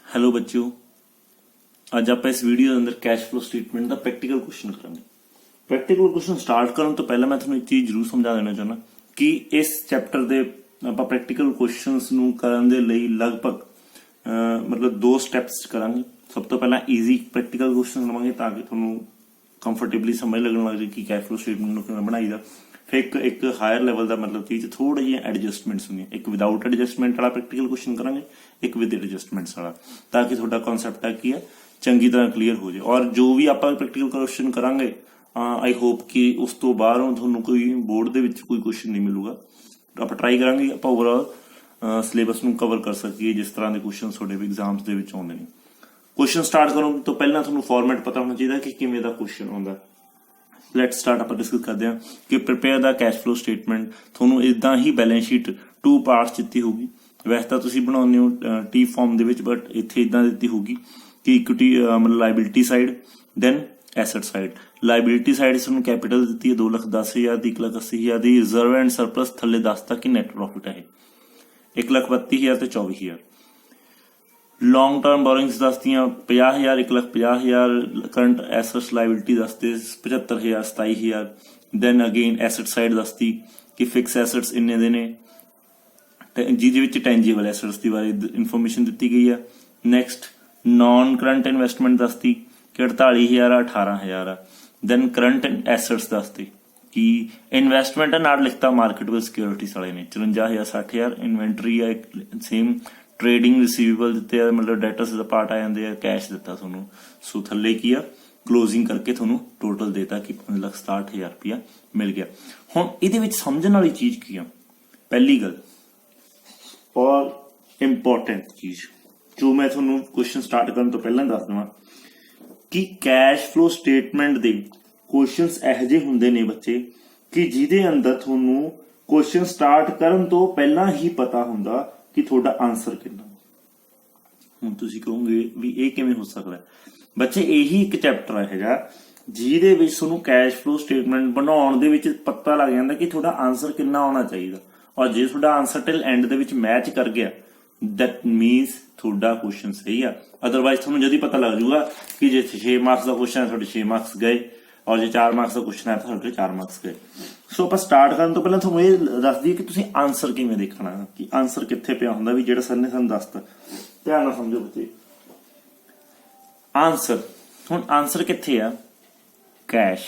Hello बच्चों, ਅੱਜ ਆਪਾਂ ਇਸ ਵੀਡੀਓ ਦੇ ਅੰਦਰ ਕੈਸ਼ ਫਲੋ ਸਟੇਟਮੈਂਟ ਦਾ ਪ੍ਰੈਕਟੀਕਲ ਕੁਐਸਚਨ ਕਰਾਂਗੇ। ਪ੍ਰੈਕਟੀਕਲ ਕੁਐਸਚਨ ਸਟਾਰਟ ਕਰਨ ਤੋਂ ਪਹਿਲਾਂ ਮੈਂ ਤੁਹਾਨੂੰ ਇੱਕ ਚੀਜ਼ ਜ਼ਰੂਰ ਸਮਝਾ ਦੇਣਾ ਚਾਹੁੰਦਾ ਕਿ ਇਸ ਚੈਪਟਰ ਦੇ ਆਪਾਂ ਪ੍ਰੈਕਟੀਕਲ ਕੁਐਸਚਨਸ ਨੂੰ ਕਰਨ ਦੇ ਲਈ ਲਗਭਗ ਮਤਲਬ 2 ਸਟੈਪਸ ਕਰਾਂਗੇ। ਸਭ ਤੋਂ ਪਹਿਲਾਂ ਈਜ਼ੀ ਪ੍ਰੈਕਟੀਕਲ ਕੁਐਸਚਨ ਲਵਾਂਗੇ ਤਾਂ ਕਿ ਤੁਹਾਨੂੰ ਕੰਫਰਟੇਬਲੀ ਸਮਝ ਲੱਗਣ ਲੱਗ ਜਾਏ ਕਿ ਕੈਸ਼ ਫਲੋ ਸਟੇਟਮੈਂਟ ਨੂੰ ਕਿਵੇਂ ਬਣਾਈਦਾ। फिर एक हायर लैवल का मतलब चीज थोड़ी जी एडजस्टमेंट्स होंगे, एक विदाउट एडजस्टमेंट वाला प्रैक्टिकल क्वेश्चन करांगे, एक विद एडजस्टमेंट्स वाला, ताकि थोड़ा कॉन्सैप्ट है की है चंगी तरह क्लीयर हो जाए। और जो भी आप प्रैक्टिकल क्वेश्चन करांगे आई होप कि उस तो बाहरों थोड़ा कोई बोर्ड के कोई क्वेश्चन नहीं मिलूगा। आप ट्राई करांगे आप ओवरऑल सिलेबस में कवर कर सकिए जिस तरह के क्वेश्चन थोड़े एग्जाम्स के आते हैं। क्वेश्चन स्टार्ट करो तो पहला थोड़ा फॉर्मेट पता होना चाहिए कि किवें दा क्वेश्चन आता। ਲੈਟ ਸਟਾਰਟ ਆਪਾਂ ਡਿਸਕਸ ਕਰਦੇ ਹਾਂ ਕਿ ਪ੍ਰਿਪੇਅਰ ਦਾ ਕੈਸ਼ ਫਲੋ ਸਟੇਟਮੈਂਟ ਤੁਹਾਨੂੰ ਇਦਾਂ ਹੀ ਬੈਲੈਂਸ ਸ਼ੀਟ 2 ਪਾਰਟਸ ਦਿੱਤੀ ਹੋਊਗੀ। ਵੈਸੇ ਤਾਂ ਤੁਸੀਂ ਬਣਾਉਂਦੇ ਹੋ ਟੀ ਫਾਰਮ ਦੇ ਵਿੱਚ, ਬਟ ਇੱਥੇ ਇਦਾਂ ਦਿੱਤੀ ਹੋਊਗੀ ਕਿ ਇਕੁਇਟੀ ਮਤਲਬ liability side then asset side. Liability side ਤੁਹਾਨੂੰ ਕੈਪੀਟਲ ਦਿੱਤੀ ਹੈ 2,10,000 ਦੀ, 1,80,000 ਦੀ, ਰਿਜ਼ਰਵ ਐਂਡ ਸਰਪਲਸ ਥੱਲੇ ਦੱਸਤਾ ਕਿ ਨੈਟ ਪ੍ਰੋਫਿਟ ਹੈ 1,32,000 ਤੇ 24,000। लॉन्ग टर्म बोरिंग्स दसदियाँ 50,000, 1,50,000। करंट एसेट्स लाइबिलिटी दसते 75,000, 27,000। दैन अगेन एसेट साइड दसती कि फिक्स एसेट्स इन्ने दे ने, जिहदे विच टेंजीबल एसेट्स दी बारे इन्फॉर्मेशन दी गई है। नैक्सट नॉन करंट इन्वेस्टमेंट दसती कि 48,000, 18,000। दैन करंट एसेट्स दसती कि इन्वेस्टमेंट नाल लिखता मार्केटेबल सिक्योरिटीज वाले ने 54,000, 60,000। इन्वेंटरी है सेम। ट्रेडिंग रिसीवेबल दिते मतलब डेटर्स का पार्ट आ जाते हैं। कैश दिता थोनू, सो थले की आ क्लोजिंग करके थोनू टोटल देता कि 5,67,000 रुपया मिल गया। हुण इहदे विच समझण वाली चीज की आ, पहली गल और इंपॉर्टेंट चीज जो मैं थोनू क्वेश्चन स्टार्ट करने तो पहला दस देवां कि कैश फ्लो स्टेटमेंट दे क्वेश्चनस इहो जिहे हुंदे ने बच्चे कि जिहदे अंदर थोनू क्वेश्चन स्टार्ट करन तो पहला ही पता हुंदा कि थोड़ा आंसर कितना। हुण तुसीं कहोगे भी ये किवें हो सकदा है बच्चे, यही एक चैप्टर है जिहदे विच तुहानूं कैश फ्लो स्टेटमेंट बनाउण दे विच पता लग जांदा कि थोड़ा आंसर कितना आउणा चाहीदा। और जे थोड़ा answer till and they which match कर गया दैट मीनस थोड़ा क्वेश्चन सही है। अदरवाइज तुहानूं जदी पता लग जाऊगा कि जे 6 मार्क्स का क्वेश्चन है थोड़े 6 मार्क्स गए और जो 4 मार्क्स का क्वेश्चन है तो 4 मार्क्स गए। सो आप स्टार्ट करने तो पहले थोड़ा ये दस दी कि तुसीं आंसर किवें देखना कि आंसर कित्थे पिया हुंदा भी जिहड़ा सर ने सानूं दसता। ध्यान नाल समझो बच्चे, आंसर हुण आंसर कित्थे आ? कैश।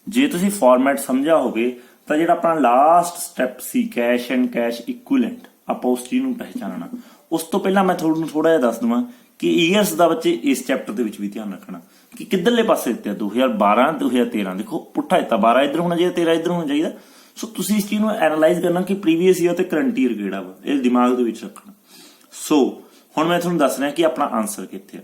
जे तुसीं फॉर्मेट समझा होवे तां जिहड़ा अपना लास्ट स्टैप सी कैश एंड कैश इक्विवेलेंट आपां उस चीज़ नूं पहचानना। उस तो पहला मैं थोड़ा जिहा दस देवां कि ईयर्स का बच्चे इस चैप्टर के भी ध्यान रखना कि किधरले पासे दिते 2012 2013। देखो पुट्ठा दिता 12 इधर होना चाहिए, 13 इधर होना चाहिए। सो तुसीं इस चीज़ को एनालाइज करना कि प्रीवियस ईयर ते करंट ईयर किहड़ा वा, ये दिमाग दे विच रखना। सो हुण मैं तुहानूं दस रहा कि अपना आंसर कित्थे है।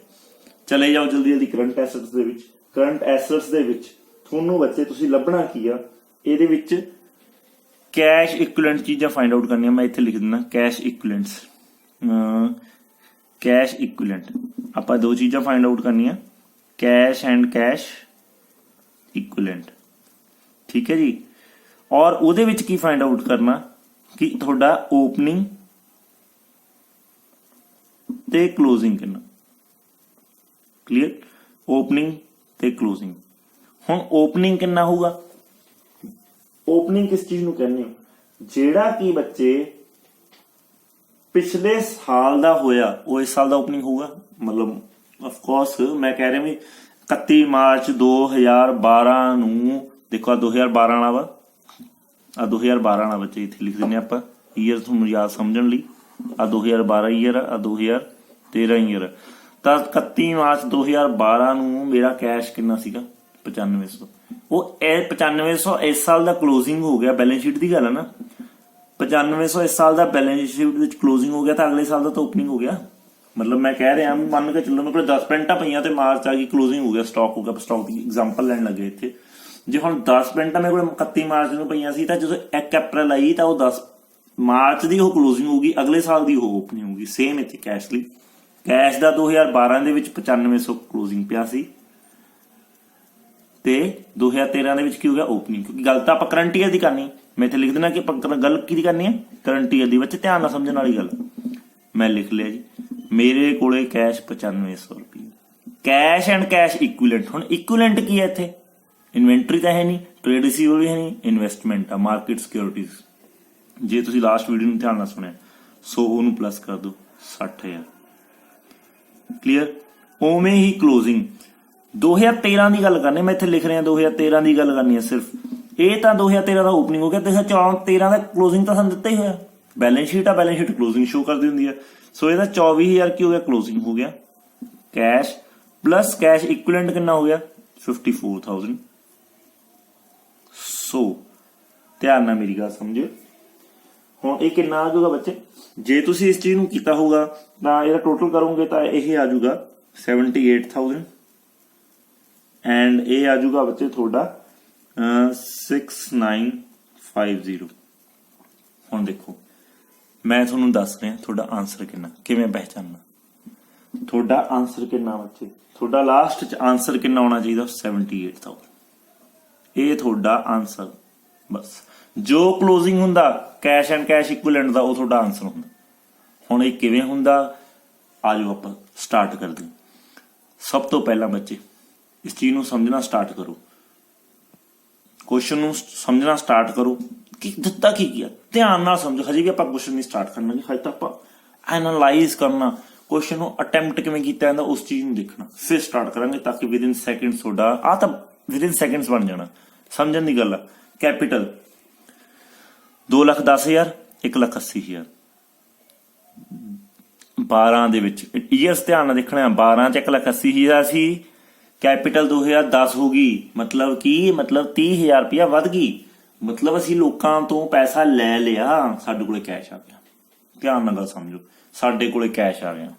चले जाओ जल्दी जल्दी करंट एसेट्स दे विच। करंट एसेट्स दे विच तुहानूं बच्चे तुसीं लभना की आ, इहदे विच कैश इक्विवेलेंट चीज़ां फाइंड आउट करनियां। मैं इत्थे लिख दिंदा कैश इक्विवेलेंट्स, कैश इक्विवेलेंट आपां 2 चीज़ां फाइंड आउट करनियां, कैश एंड कैश इक्विवेलेंट। ठीक है जी। और उहदे विच की फाइंड आउट करना कि थोड़ा ओपनिंग ते क्लोजिंग कितना। क्लीयर? ओपनिंग ते क्लोजिंग। हुण ओपनिंग कितना होगा? ओपनिंग किस चीज नूं कहने हो? जेड़ा कि बच्चे पिछले साल दा होया वो इस साल दा ओपनिंग होगा। मतलब ऑफ कोर्स मैं कह रहा भी 31 मार्च 2012 नूं देखो 2012 वाला वा, 2012 वाला बच्चे इत्थे लिख दिंदे आपां ईयर तुहानूं याद समझण लई। 2012 ईयर, 2013 ईयर। तां 31 मार्च 2012 नूं मेरा कैश कितना सीगा 9500। वो 9500 इस साल दा क्लोजिंग हो गया, बैलेंस शीट दी गल है ना। 9500 इस साल का बैलेंस शीट क्लोजिंग हो गया तो अगले साल का तो ओपनिंग हो गया। मतलब मैं कह रहा मान के चलो मेरे 10 पेंटा पईयां ते मार्च आ गई क्लोजिंग हो गया, स्टॉक हो गया। स्टॉक की एग्जांपल लैन लगे इत्थे जे हुण 10 पेंटा मेरे को 31 मार्च नूं पईयां सी तां जदों 1 अप्रैल आई तां 10 मार्च दी वो क्लोजिंग होगी, अगले साल दी वो ओपनिंग होगी। सेम इत्थे कैश लई कैश दा 2012 दे विच 9500 क्लोजिंग पिया सी ते 2013 दे विच की हो गया ओपनिंग। क्योंकि गल तां आपां करंट ईयर दी करनी, मैं इत्थे लिख देना कि गल की करनी है करंट ईयर दी। बच्चे ध्यान नाल समझण वाली गल मैं लिख लिया जी। ਮੇਰੇ ਕੋਲੇ ਕੈਸ਼ 9500 ਰੁਪਏ। ਕੈਸ਼ ਐਂਡ ਕੈਸ਼ ਇਕੁਇਲੈਂਟ, ਹੁਣ ਇਕੁਇਲੈਂਟ ਕੀ ਹੈ ਇੱਥੇ? ਇਨਵੈਂਟਰੀ ਤਾਂ ਹੈ ਨਹੀਂ, ਟ੍ਰੇਡ ਰਿਸੀਵੇਬਲ ਵੀ ਹੈ ਨਹੀਂ, ਇਨਵੈਸਟਮੈਂਟ ਆ, ਮਾਰਕੀਟ ਸਿਕਿਉਰਿਟੀਜ਼। ਜੇ ਤੁਸੀਂ ਲਾਸਟ ਵੀਡੀਓ ਨੂੰ ਧਿਆਨ ਨਾਲ ਸੁਣਿਆ ਸੋ ਉਹਨੂੰ ਪਲੱਸ ਕਰ ਦਿਓ 60000। ਕਲੀਅਰ? ਉਵੇਂ ਹੀ ਕਲੋਜ਼ਿੰਗ 2013 ਦੀ ਗੱਲ ਕਰਨੀ, ਮੈਂ ਇੱਥੇ ਲਿਖ ਰਿਹਾ 2013 ਦੀ ਗੱਲ ਕਰਨੀ ਹੈ ਸਿਰਫ। ਇਹ ਤਾਂ 2013 ਦਾ ਓਪਨਿੰਗ ਹੋ ਗਿਆ, 2013 ਦਾ ਕਲੋਜ਼ਿੰਗ ਤਾਂ ਸਾਨੂੰ ਦਿੱਤਾ ਹੀ ਹੋਇਆ। बैलेंस शीट आ, बैलेंस शीट क्लोजिंग शो कर दी होंगी है। सो ਇਹਦਾ 24000 की हो गया, क्लोजिंग हो गया। कैश प्लस कैश इक्विवेलेंट कितना हो गया 54000। सो ध्यान ਨਾਲ ਮੇਰੀ ਗੱਲ ਸਮਝਿਓ। ਹੁਣ ਇਹ ਕਿੰਨਾ ਆ ਜਾਊਗਾ ਬੱਚੇ? ਜੇ ਤੁਸੀਂ ਇਸ ਚੀਜ਼ ਨੂੰ ਕੀਤਾ ਹੋਊਗਾ ਤਾਂ ਇਹਦਾ ਟੋਟਲ ਕਰੋਗੇ ਤਾਂ ਇਹ ਆ ਜਾਊਗਾ 78000 ਐਂਡ ਇਹ ਆ ਜਾਊਗਾ ਬੱਚੇ ਤੁਹਾਡਾ 6950। ਹੁਣ ਦੇਖੋ मैं ਤੁਹਾਨੂੰ ਦੱਸ ਰਿਹਾ ਤੁਹਾਡਾ ਆਨਸਰ ਕਿੰਨਾ, ਕਿਵੇਂ ਪਹਿਚਾਨਣਾ ਤੁਹਾਡਾ ਆਨਸਰ ਕਿੰਨਾ ਬੱਚੇ। ਤੁਹਾਡਾ ਲਾਸਟ ਚ ਆਨਸਰ ਕਿੰਨਾ ਆਉਣਾ ਚਾਹੀਦਾ 78000। ਇਹ ਤੁਹਾਡਾ ਆਨਸਰ ਬਸ। ਜੋ ਕਲੋਜ਼ਿੰਗ ਹੁੰਦਾ ਕੈਸ਼ ਐਂਡ ਕੈਸ਼ ਇਕੁਇਵਲੈਂਟ ਦਾ ਉਹ ਤੁਹਾਡਾ ਆਨਸਰ ਹੁੰਦਾ। ਹੁਣ ਇਹ ਕਿਵੇਂ ਹੁੰਦਾ ਆਜੋ ਆਪਾਂ ਸਟਾਰਟ ਕਰਦੇ ਹਾਂ। ਸਭ ਤੋਂ ਪਹਿਲਾਂ ਬੱਚੇ ਇਸ ਚੀਜ਼ ਨੂੰ ਸਮਝਣਾ ਸਟਾਰਟ ਕਰੋ, ਕੁਐਸਚਨ ਨੂੰ ਸਮਝਣਾ ਸਟਾਰਟ ਕਰੋ ਕਿ ਦਿੱਤਾ ਕੀ ਗਿਆ। ਧਿਆਨ ਨਾਲ ਸਮਝੋ, ਹਜੇ ਵੀ ਆਪਾਂ ਕੁਐਸਚਨ ਨਹੀਂ ਸਟਾਰਟ ਕਰਨਾ, ਹਜੇ ਤਾਂ ਆਪਾਂ ਐਨਾਲਾਈਜ਼ ਕਰਨਾ, ਕੁਐਸਚਨ ਨੂੰ ਅਟੈਂਪਟ ਕਿਵੇਂ ਕੀਤਾ ਜਾਂਦਾ ਉਸ ਚੀਜ਼ ਨੂੰ ਦੇਖਣਾ, ਫਿਰ ਸਟਾਰਟ ਕਰਾਂਗੇ ਤਾਂ ਕਿ ਵਿਦਿਨ ਸੈਕਿੰਡਸ ਤੁਹਾਡਾ ਆ ਤਾਂ ਵਿਦਿਨ ਸੈਕਿੰਡਸ ਬਣ ਜਾਣਾ। ਸਮਝਣ ਦੀ ਗੱਲ ਆ। ਕੈਪੀਟਲ 2,10,000 1,80,000 12 ਦੇ ਵਿੱਚ ਈਅਰਸ ਧਿਆਨ ਨਾਲ ਦੇਖਣਾ। 12 ਚ 1,80,000 ਸੀ, ਕੈਪੀਟਲ 2010 ਹੋ ਗਈ, ਮਤਲਬ ਕੀ? ਮਤਲਬ 30,000 ਰੁਪਇਆ ਵੱਧ ਗਈ। ਮਤਲਬ ਅਸੀਂ ਲੋਕਾਂ ਤੋਂ ਪੈਸਾ ਲੈ ਲਿਆ, ਸਾਡੇ ਕੋਲੇ ਕੈਸ਼ ਆ ਗਿਆ। ਧਿਆਨ ਨਾਲ ਗੱਲ ਸਮਝੋ, ਸਾਡੇ ਕੋਲੇ ਕੈਸ਼ ਆ ਗਿਆ।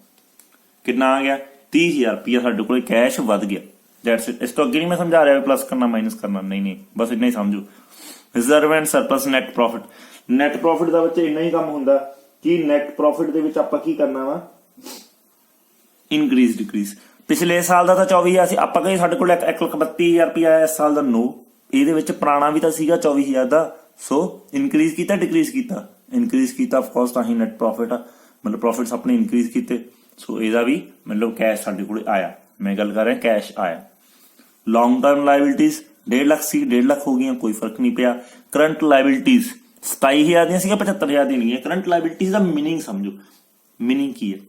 ਕਿੰਨਾ ਆ ਗਿਆ? 30,000 ਰੁਪਇਆ ਸਾਡੇ ਕੋਲੇ ਕੈਸ਼ ਵੱਧ ਗਿਆ। That's it. ਇਸ ਤੋਂ ਅੱਗੇ ਨਹੀਂ ਮੈਂ ਸਮਝਾ ਰਿਹਾ ਪਲੱਸ ਕਰਨਾ ਮਾਈਨਸ ਕਰਨਾ, ਨਹੀਂ, ਬਸ ਇੰਨਾ ਹੀ ਸਮਝੋ। Reserve and surplus net profit. Net profit ਦਾ ਬੱਚੇ ਇੰਨਾ ਹੀ ਕੰਮ ਹੁੰਦਾ ਕਿ ਨੈਟ ਪ੍ਰੋਫਿਟ ਦੇ ਵਿੱਚ ਆਪਾਂ ਕੀ ਕਰਨਾ ਵਾ? Increase decrease. ਪਿਛਲੇ ਸਾਲ ਦਾ ਤਾਂ 24,000 ਸੀ, ਆਪਾਂ ਕਹੇ ਸਾਡੇ ਕੋਲ 1,32,000 ਰੁਪਇਆ ਆਇਆ ਇਸ ਸਾਲ ਦਾ। ਨੋ, ਇਹਦੇ ਵਿੱਚ ਪੁਰਾਣਾ ਵੀ ਤਾਂ ਸੀਗਾ 24,000 ਦਾ। ਸੋ ਇਨਕਰੀਜ਼ ਕੀਤਾ ਡਿਕਰੀਜ਼ ਕੀਤਾ? ਇਨਕਰੀਜ਼ ਕੀਤਾ ਆਫਕੋਰਸ, ਤਾਂ ਹੀ ਨੈਟ ਪ੍ਰੋਫਿਟ ਆ, ਮਤਲਬ ਪ੍ਰੋਫਿਟਸ ਆਪਣੇ ਇਨਕਰੀਜ਼ ਕੀਤੇ। ਸੋ ਇਹਦਾ ਵੀ ਮਤਲਬ ਕੈਸ਼ ਸਾਡੇ ਕੋਲ ਆਇਆ। ਮੈਂ ਗੱਲ ਕਰ ਰਿਹਾ ਕੈਸ਼ ਆਇਆ। ਲੌਂਗ ਟਰਮ ਲਾਇਬਿਲਿਟੀਜ਼ 1.5 ਲੱਖ ਸੀ, 1.5 ਲੱਖ ਹੋ ਗਈਆਂ, ਕੋਈ ਫਰਕ ਨਹੀਂ ਪਿਆ। ਕਰੰਟ ਲਾਇਬਿਲਿਟੀਜ਼ 27,000 ਦੀਆਂ ਸੀਗੀਆਂ, 75,000 ਦੀਆਂ ਨਹੀਂ। ਕਰੰਟ ਲਾਇਬਿਲਿਟੀਜ਼ ਦਾ ਮੀਨਿੰਗ ਸਮਝੋ। ਮੀਨਿੰਗ ਕੀ ਹੈ?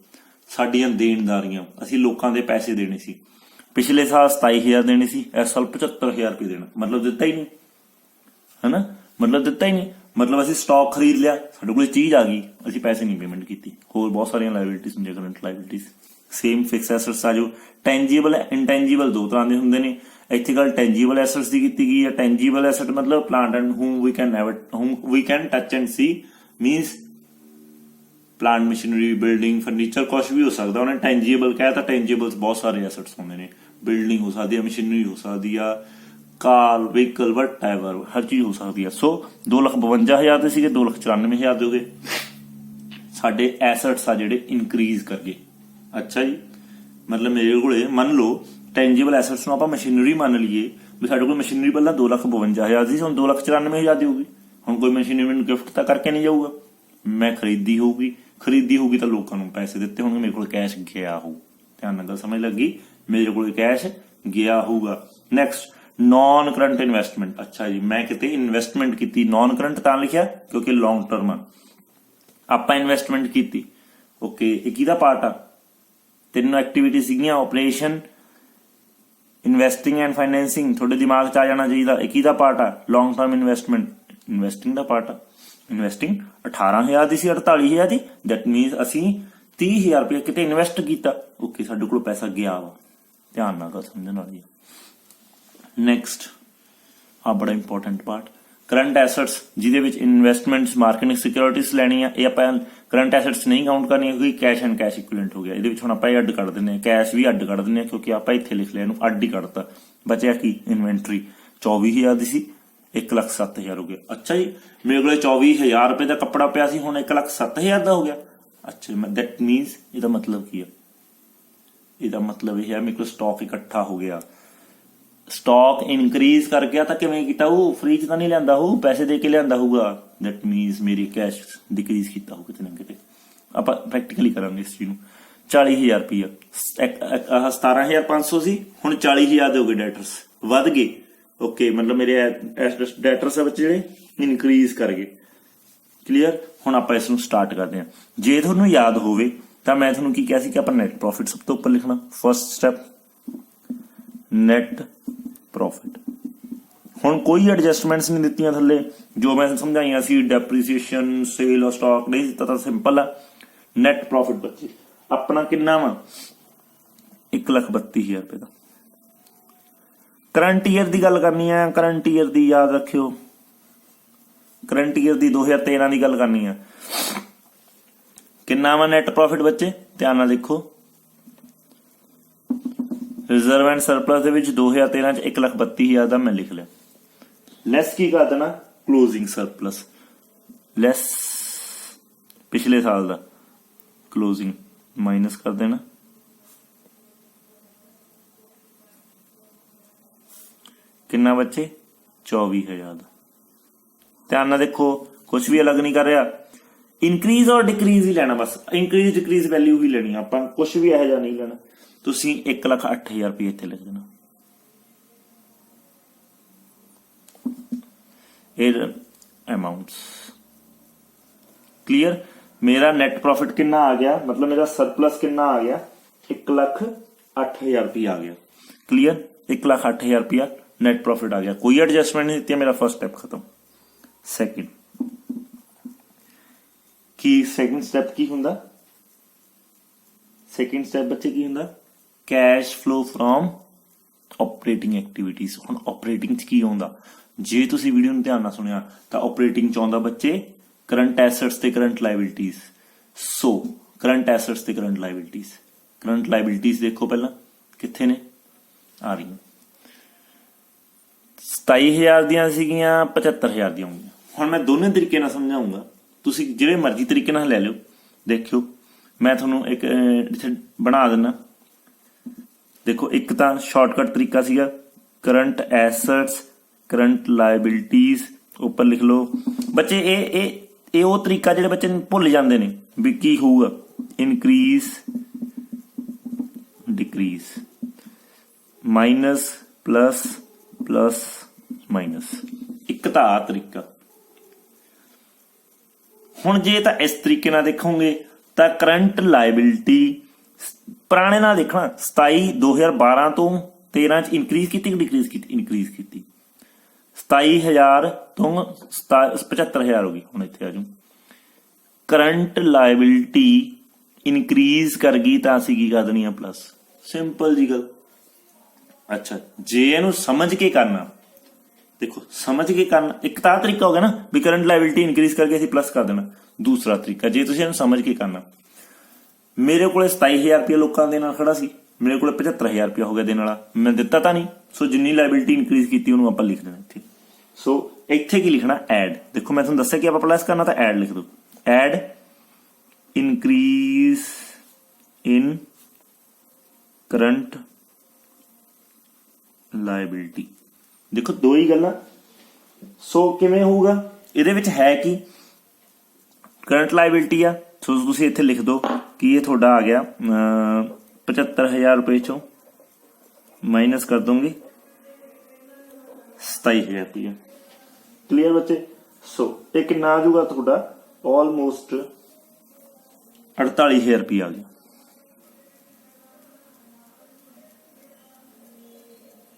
ਸਾਡੀਆਂ ਦੇਣਦਾਰੀਆਂ, ਅਸੀਂ ਲੋਕਾਂ ਦੇ ਪੈਸੇ ਦੇਣੇ ਸੀ। ਪਿਛਲੇ ਸਾਲ 27,000 ਦੇਣੇ ਸੀ, ਇਸ ਸਾਲ 75,000 ਰੁਪਏ ਦੇਣਾ, ਮਤਲਬ ਦਿੱਤਾ ਹੀ ਨਹੀਂ, ਹਨਾ? ਮਤਲਬ ਦਿੱਤਾ ਹੀ ਨਹੀਂ, ਮਤਲਬ ਅਸੀਂ ਸਟਾਕ ਖਰੀਦ ਲਿਆ, ਸਾਡੇ ਕੋਲ ਚੀਜ਼ ਆ ਗਈ, ਅਸੀਂ ਪੈਸੇ ਨਹੀਂ ਪੇਮੈਂਟ ਕੀਤੀ। ਹੋਰ ਬਹੁਤ ਸਾਰੀਆਂ ਲਾਇਬਿਲਿਟੀਜ਼ ਹੁੰਦੀਆਂ current liabilities. Same fix assets ਆ ਜੋ ਟੈਂਜੀਬਲ ਇਨਟੈਂਜੀਬਲ ਦੋ ਤਰ੍ਹਾਂ ਦੇ ਹੁੰਦੇ ਨੇ। ਇੱਥੇ ਗੱਲ ਟੈਂਜੀਬਲ ਐਸੈਟਸ ਦੀ ਕੀਤੀ ਗਈ ਹੈ। ਟੈਂਜੀਬਲ ਐਸੈਟ ਮਤਲਬ plant and whom we can touch and see, means plant machinery building furniture ਕੁਛ ਵੀ ਹੋ ਸਕਦਾ। ਉਹਨੇ ਟੈਂਜੀਬਲ ਕਹਿ ਤਾਂ ਟੈਂਜੀਬਲਸ ਬਹੁਤ ਸਾਰੇ ਐਸੈਟਸ ਹੁੰਦੇ ਨੇ। ਬਿਲਡਿੰਗ ਹੋ ਸਕਦੀ ਹੈ, ਮਸ਼ੀਨਰੀ ਹੋ ਸਕਦੀ ਆ, ਕਾਰ ਵਹੀਕਲ ਵਟ ਐਵਰ, ਹਰ ਚੀਜ਼ ਹੋ ਸਕਦੀ ਆ। ਸੋ 2,52,000 ਦੇ ਸੀਗੇ, 2,94,000 ਦੇ ਹੋ ਗਏ। ਸਾਡੇ ਐਸੈਟਸ ਆ ਜਿਹੜੇ ਇਨਕਰੀਜ਼ ਕਰ ਗਏ। ਅੱਛਾ ਜੀ, ਮਤਲਬ ਮੇਰੇ ਕੋਲੇ ਮੰਨ ਲਓ ਟੈਂਜੀਬਲ ਐਸੈਟਸ ਨੂੰ ਆਪਾਂ ਮਸ਼ੀਨਰੀ ਮੰਨ ਲਈਏ ਵੀ ਸਾਡੇ ਕੋਲ ਮਸ਼ੀਨਰੀ ਪਹਿਲਾਂ 2,52,000 ਦੀ ਸੀ, ਹੁਣ 2,94,000 ਦੀ ਹੋਊਗੀ। ਹੁਣ ਕੋਈ ਮਸ਼ੀਨਰੀ ਮੈਨੂੰ ਗਿਫਟ ਤਾਂ ਕਰਕੇ ਨਹੀਂ ਜਾਊਗਾ, ਮੈਂ ਖਰੀਦੀ ਹੋਊਗੀ ਤਾਂ ਲੋਕਾਂ ਨੂੰ ਪੈਸੇ ਦਿੱਤੇ ਹੋਣਗੇ, ਮੇਰੇ ਕੋਲ ਕੈਸ਼ ਗਿਆ ਹੋਊ। ਧਿਆਨ ਨਾਲ ਗੱਲ ਸਮਝ ਲੱਗੀ, ਮੇਰੇ ਕੋਲ ਕੈਸ਼ ਗਿਆ ਹੋਊਗਾ। Next non current investment. ਅੱਛਾ ਜੀ, ਮੈਂ ਕਿਤੇ ਇਨਵੈਸਟਮੈਂਟ ਕੀਤੀ, ਨॉन ਕਰੰਟ ਤਾਂ ਲਿਖਿਆ ਕਿਉਂਕਿ ਲੌਂਗ ਟਰਮ ਆ, ਆਪਾਂ ਇਨਵੈਸਟਮੈਂਟ ਕੀਤੀ। ਓਕੇ, ਇਹ ਕਿਹਦਾ ਪਾਰਟ ਆ? ਤਿੰਨ ਐਕਟੀਵਿਟੀ ਸੀਗੀਆਂ, ਆਪਰੇਸ਼ਨ, ਇਨਵੈਸਟਿੰਗ ਐਂਡ ਫਾਈਨੈਂਸਿੰਗ। ਤੁਹਾਡੇ ਦਿਮਾਗ 'ਚ ਆ ਜਾਣਾ ਚਾਹੀਦਾ ਇਹ ਕਿਹਦਾ ਪਾਰਟ ਆ? ਲੌਂਗ ਟਰਮ ਇਨਵੈਸਟਮੈਂਟ, ਇਨਵੈਸਟਿੰਗ ਦਾ ਪਾਰਟ ਆ। Investing 18,000 the C, 48,000 the. That means ਅਸੀਂ 30,000 ਰੁਪਏ ਕਿਤੇ ਇਨਵੈਸਟ ਕੀਤਾ। ਓਕੇ, ਸਾਡੇ ਕੋਲ ਪੈਸਾ ਗਿਆ ਵਾ। ਧਿਆਨ ਨਾਲ ਗੱਲ ਸਮਝਣ ਵਾਲੀ। ਨੈਕਸਟ ਆ ਬੜਾ ਇੰਪੋਰਟੈਂਟ ਪਾਰਟ, ਕਰੰਟ ਐਸੈਟਸ, ਜਿਹਦੇ ਵਿੱਚ ਇਨਵੈਸਟਮੈਂਟਸ ਮਾਰਕੀਟਿੰਗ ਸਿਕਿਉਰਿਟੀਜ਼ ਲੈਣੀ ਆ। ਇਹ ਆਪਾਂ ਕਰੰਟ ਐਸੈਟਸ ਨਹੀਂ ਕਾਊਂਟ ਕਰਨੀ ਕਿਉਂਕਿ ਕੈਸ਼ ਐਂਡ ਕੈਸ਼ ਇਕੁਇਵਲੈਂਟ ਹੋ ਗਿਆ। ਇਹਦੇ ਵਿੱਚ ਹੁਣ ਆਪਾਂ ਇਹ ਅੱਡ ਕੱਢ ਦਿੰਦੇ ਹਾਂ, ਕੈਸ਼ ਵੀ ਅੱਡ ਕੱਢ ਦਿੰਦੇ ਹਾਂ ਕਿਉਂਕਿ ਆਪਾਂ ਇੱਥੇ ਲਿਖ ਲਿਆ, ਇਹਨੂੰ ਅੱਡ ਹੀ ਕੱਢਤਾ। ਬਚਿਆ ਕੀ? ਇਨਵੈਂਟਰੀ 24,000 ਦੀ ਸੀ, 1,07,000 ਹੋ ਗਿਆ। ਅੱਛਾ ਜੀ, ਮੇਰੇ ਕੋਲ 24,000 ਰੁਪਏ ਦਾ ਕੱਪੜਾ ਪਿਆ ਸੀ, ਹੁਣ 1,07,000 ਦਾ ਹੋ ਗਿਆ। ਅੱਛਾ, ਦੈਟ ਮੀਨਸ ਇਹਦਾ ਮਤਲਬ ਕੀ ਹੈ? ਇਹਦਾ ਮਤਲਬ ਇਹ ਹੈ ਮੇਰੇ ਕੋਲ ਸਟਾਕ ਇਕੱਠਾ ਹੋ ਗਿਆ। ਸਟਾਕ ਇਨਕਰੀਜ਼ ਕਰ ਗਿਆ ਤਾਂ ਕਿਵੇਂ ਕੀਤਾ? ਉਹ ਫ੍ਰੀ ਚ ਤਾਂ ਨਹੀਂ ਲਿਆਂਦਾ, ਉਹ ਪੈਸੇ ਦੇ ਕੇ ਲਿਆਂਦਾ ਹੋਊਗਾ। ਦੈਟ ਮੀਨਸ ਮੇਰੀ ਕੈਸ਼ ਡਿਕਰੀਜ਼ ਕੀਤਾ ਹੋਊ ਕਿਤੇ ਨਾ ਕਿਤੇ। ਆਪਾਂ ਪ੍ਰੈਕਟੀਕਲੀ ਕਰਾਂਗੇ ਇਸ ਚੀਜ਼ ਨੂੰ। 40,000 ਰੁਪਇਆ। 17,500 ਸੀ, ਹੁਣ 40,000 ਦੇ ਹੋ ਗਏ ਡੈਟਰਸ, ਵੱਧ ਗਏ। ਓਕੇ, ਮਤਲਬ ਮੇਰੇ ਡੈਟਰਸ ਆ ਬੱਚੇ ਜਿਹੜੇ ਇਨਕਰੀਜ਼ ਕਰ ਗਏ। ਕਲੀਅਰ। ਹੁਣ ਆਪਾਂ ਇਸ ਨੂੰ ਸਟਾਰਟ ਕਰਦੇ ਹਾਂ। ਜੇ ਤੁਹਾਨੂੰ ਯਾਦ ਹੋਵੇ ਤਾਂ ਮੈਂ ਤੁਹਾਨੂੰ ਕੀ ਕਿਹਾ ਸੀ ਕਿ ਆਪਾਂ ਨੈਟ ਪ੍ਰੋਫਿਟ ਸਭ ਤੋਂ ਉੱਪਰ ਲਿਖਣਾ। First step net profit. ਹੁਣ ਕੋਈ ਐਡਜਸਟਮੈਂਟਸ ਨਹੀਂ ਦਿੱਤੀਆਂ ਥੱਲੇ, ਜੋ ਮੈਂ ਸਮਝਾਈਆਂ ਸੀ ਡੈਪਰੀਸੀਏਸ਼ਨ, ਸੇਲ ਆਫ ਸਟਾਕ ਨਹੀਂ ਦਿੱਤਾ, ਤਾਂ ਸਿੰਪਲ ਆ। ਨੈਟ ਪ੍ਰੋਫਿਟ ਬੱਚੇ ਆਪਣਾ ਕਿੰਨਾ ਵਾ? 1,32,000 ਰੁਪਏ ਦਾ। ਕਰੰਟ ਈਅਰ ਦੀ ਗੱਲ ਕਰਨੀ ਹੈ, ਕਰੰਟ ਈਅਰ ਦੀ ਯਾਦ ਰੱਖਿਓ, ਕਰੰਟ ਈਅਰ ਦੀ 2013 ਦੀ ਗੱਲ ਕਰਨੀ ਹੈ। ਕਿੰਨਾ ਵਾ ਨੈਟ ਪ੍ਰੋਫਿਟ ਬੱਚੇ? ਧਿਆਨ ਨਾਲ ਦੇਖੋ, ਰਿਜ਼ਰਵ ਐਂਡ ਸਰਪਲਸ ਦੇ ਵਿੱਚ 2013 ਚ 1,32,000 ਦਾ ਮੈਂ ਲਿਖ ਲਿਆ। ਲੈਸ ਕੀ ਕਰ ਦੇਣਾ? ਕਲੋਜ਼ਿੰਗ ਸਰਪਲਸ, ਲੈਸ ਪਿਛਲੇ ਸਾਲ ਦਾ ਕਲੋਜ਼ਿੰਗ ਮਾਈਨਸ ਕਰ ਦੇਣਾ। ਕਿੰਨਾ ਬੱਚੇ? 24,000 ਦਾ। ਧਿਆਨ ਨਾਲ ਦੇਖੋ, ਕੁਝ ਵੀ ਅਲੱਗ ਨਹੀਂ ਕਰ ਰਿਹਾ। ਇਨਕਰੀਜ਼ ਔਰ ਡਿਕਰੀਜ਼ ਹੀ ਲੈਣਾ, ਬਸ ਇਨਕਰੀਜ਼ ਡਿਕਰੀਜ਼ ਵੈਲਿਊ ਹੀ ਲੈਣੀ, ਆਪਾਂ ਕੁਝ ਵੀ ਇਹੋ ਜਿਹਾ ਨਹੀਂ ਲੈਣਾ। ਤੁਸੀਂ 1,08,000 ਰੁਪਏ ਇੱਥੇ ਲਿਖ ਦੇਣਾ। ਇਹ ਅਮਾਉਂਟਸ ਕਲੀਅਰ। ਮੇਰਾ ਨੈਟ ਪ੍ਰੋਫਿਟ ਕਿੰਨਾ ਆ ਗਿਆ, ਮਤਲਬ ਮੇਰਾ ਸਰਪਲਸ ਕਿੰਨਾ ਆ ਗਿਆ? 1,08,000 ਰੁਪਏ ਆ ਗਿਆ। ਕਲੀਅਰ। 1,08,000 ਰੁਪया ਨੈਟ ਪ੍ਰੋਫਿਟ ਆ ਗਿਆ। ਕੋਈ ਐਡਜਸਟਮੈਂਟ ਨਹੀਂ ਦਿੱਤੀ, ਮੇਰਾ ਫਸਟ ਸਟੈਪ ਖਤਮ। ਸੈਕਿੰਡ ਕੀ? ਸੈਕਿੰਡ ਸਟੈਪ ਕੀ ਹੁੰਦਾ? ਸੈਕਿੰਡ ਸਟੈਪ ਬੱਚੇ ਕੀ ਹੁੰਦਾ? Cash flow from operating activities. ਹੁਣ ਆਪਰੇਟਿੰਗ ਚ ਕੀ ਆਉਂਦਾ? ਜੇ ਤੁਸੀਂ ਵੀਡੀਓ ਨੂੰ ਧਿਆਨ ਨਾਲ ਸੁਣਿਆ ਤਾਂ ਆਪਰੇਟਿੰਗ ਚ ਆਉਂਦਾ ਬੱਚੇ ਕਰੰਟ ਐਸੈਟਸ ਤੇ ਕਰੰਟ ਲਾਇਬਿਲਿਟੀਜ਼। ਸੋ ਕਰੰਟ ਐਸੈਟਸ ਤੇ ਕਰੰਟ ਲਾਇਬਿਲਿਟੀਜ਼। ਕਰੰਟ ਲਾਇਬਿਲਿਟੀਜ਼ ਦੇਖੋ ਪਹਿਲਾਂ ਕਿੱਥੇ ਨੇ, ਆ ਰਹੀਆਂ। 27,000 ਦੀਆਂ ਸੀਗੀਆਂ, 75,000 ਦੀਆਂ ਹੋਣਗੀਆਂ। ਹੁਣ ਮੈਂ ਦੋਨੇ ਤਰੀਕੇ ਨਾਲ ਸਮਝਾਉਂਗਾ, ਤੁਸੀਂ ਜਿਹੜੇ ਮਰਜ਼ੀ ਤਰੀਕੇ ਨਾਲ ਲੈ ਲਿਓ। ਦੇਖਿਓ, ਮੈਂ ਤੁਹਾਨੂੰ ਇੱਕ ਇੱਥੇ ਬਣਾ ਦਿੰਦਾ। ਦੇਖੋ, ਇੱਕ ਤਾਂ ਸ਼ਾਰਟਕਟ ਤਰੀਕਾ ਸੀਗਾ ਕਰੰਟ ਐਸੈਟਸ ਕਰੰਟ ਲਾਇਬਿਲਿਟੀਜ਼, ਉੱਪਰ ਲਿਖ ਲਓ ਬੱਚੇ। ਇਹ ਉਹ ਤਰੀਕਾ ਜਿਹੜੇ ਬੱਚੇ ਭੁੱਲ ਜਾਂਦੇ ਨੇ ਵੀ ਕੀ ਹੋਊਗਾ, increase decrease, minus plus plus minus. ਇੱਕ ਤਾਂ ਆ ਤਰੀਕਾ। ਹੁਣ ਜੇ ਤਾਂ ਇਸ ਤਰੀਕੇ ਨਾਲ ਦੇਖੋਗੇ ਤਾਂ ਕਰੰਟ ਲਾਇਬਿਲਿਟੀ ਪੁਰਾਣੇ ਨਾਲ ਦੇਖਣਾ। 2012 ਤੋਂ 13 ਚ ਇਨਕਰੀਜ਼ ਕੀਤੀ ਕਿ ਡਿਕਰੀਜ਼ ਕੀਤੀ? ਇਨਕਰੀਜ਼ ਕੀਤੀ। 27,000 ਤੋਂ 75,000 ਹੋ ਗਈ। ਹੁਣ ਇੱਥੇ ਆ ਜਾਓ, ਕਰੰਟ ਲਾਇਬਿਲਿਟੀ ਇਨਕਰੀਜ਼ ਕਰ ਗਈ ਤਾਂ ਅਸੀਂ ਕੀ ਕਰ ਦੇਣੀ ਆ? ਪਲੱਸ। ਸਿੰਪਲ ਜੀ ਗੱਲ। ਅੱਛਾ, ਜੇ ਇਹਨੂੰ ਸਮਝ ਕੇ ਕਰਨਾ, ਦੇਖੋ ਸਮਝ ਕੇ ਕਰਨਾ, ਇੱਕ ਤਾਂ ਤਰੀਕਾ ਹੋ ਗਿਆ ਨਾ ਵੀ ਕਰੰਟ ਲਾਇਬਿਲਿਟੀ ਇਨਕਰੀਜ਼ ਕਰਕੇ ਅਸੀਂ ਪਲੱਸ ਕਰ ਦੇਣਾ। ਦੂਸਰਾ ਤਰੀਕਾ, ਜੇ ਤੁਸੀਂ ਇਹਨੂੰ ਸਮਝ ਕੇ ਕਰਨਾ, ਮੇਰੇ ਕੋਲੇ 27,000 ਰੁਪਏ ਲੋਕਾਂ ਦੇ ਨਾਲ ਖੜਾ ਸੀ, ਮੇਰੇ ਕੋਲੇ 75,000 ਰੁਪਏ ਹੋ ਗਿਆ ਦੇਣ ਵਾਲਾ, ਮੈਂ ਦਿੱਤਾ ਤਾਂ ਨਹੀਂ। ਸੋ ਜਿੰਨੀ ਲਾਇਬਿਲਿਟੀ ਇਨਕਰੀਜ਼ ਕੀਤੀ ਉਹਨੂੰ ਆਪਾਂ ਲਿਖ ਦੇਣਾ ਇੱਥੇ। ਸੋ ਇੱਥੇ ਕੀ ਲਿਖਣਾ? ਐਡ। ਦੇਖੋ ਮੈਂ ਤੁਹਾਨੂੰ ਦੱਸਿਆ ਕਿ ਆਪਾਂ ਪਲੱਸ ਕਰਨਾ, ਤਾਂ ਐਡ ਲਿਖ ਦਿਓ। ਐਡ ਇਨਕਰੀਜ਼ ਇਨ ਕਰੰਟ ਲਾਇਬਿਲਿਟੀ। ਦੇਖੋ ਦੋ ਹੀ ਗੱਲਾਂ। ਸੋ ਕਿਵੇਂ ਹੋਊਗਾ? ਇਹਦੇ ਵਿੱਚ ਹੈ ਕਿ ਕਰੰਟ ਲਾਇਬਿਲਿਟੀ ਆ, ਸੋ ਤੁਸੀਂ ਇੱਥੇ ਲਿਖ ਦਿਓ ਕਿ ਇਹ ਤੁਹਾਡਾ ਆ ਗਿਆ 75,000 ਰੁਪਏ ਚੋਂ ਮਾਈਨਸ ਕਰ ਦੋਗੇ 27,000 ਰੁਪਏ। ਕਲੀਅਰ ਬੱਚੇ? ਸੋ ਇਹ ਕਿੰਨਾ ਆ ਜਾਊਗਾ ਤੁਹਾਡਾ? ਆਲਮੋਸਟ 48,000 ਰੁਪਏ ਆ ਗਿਆ।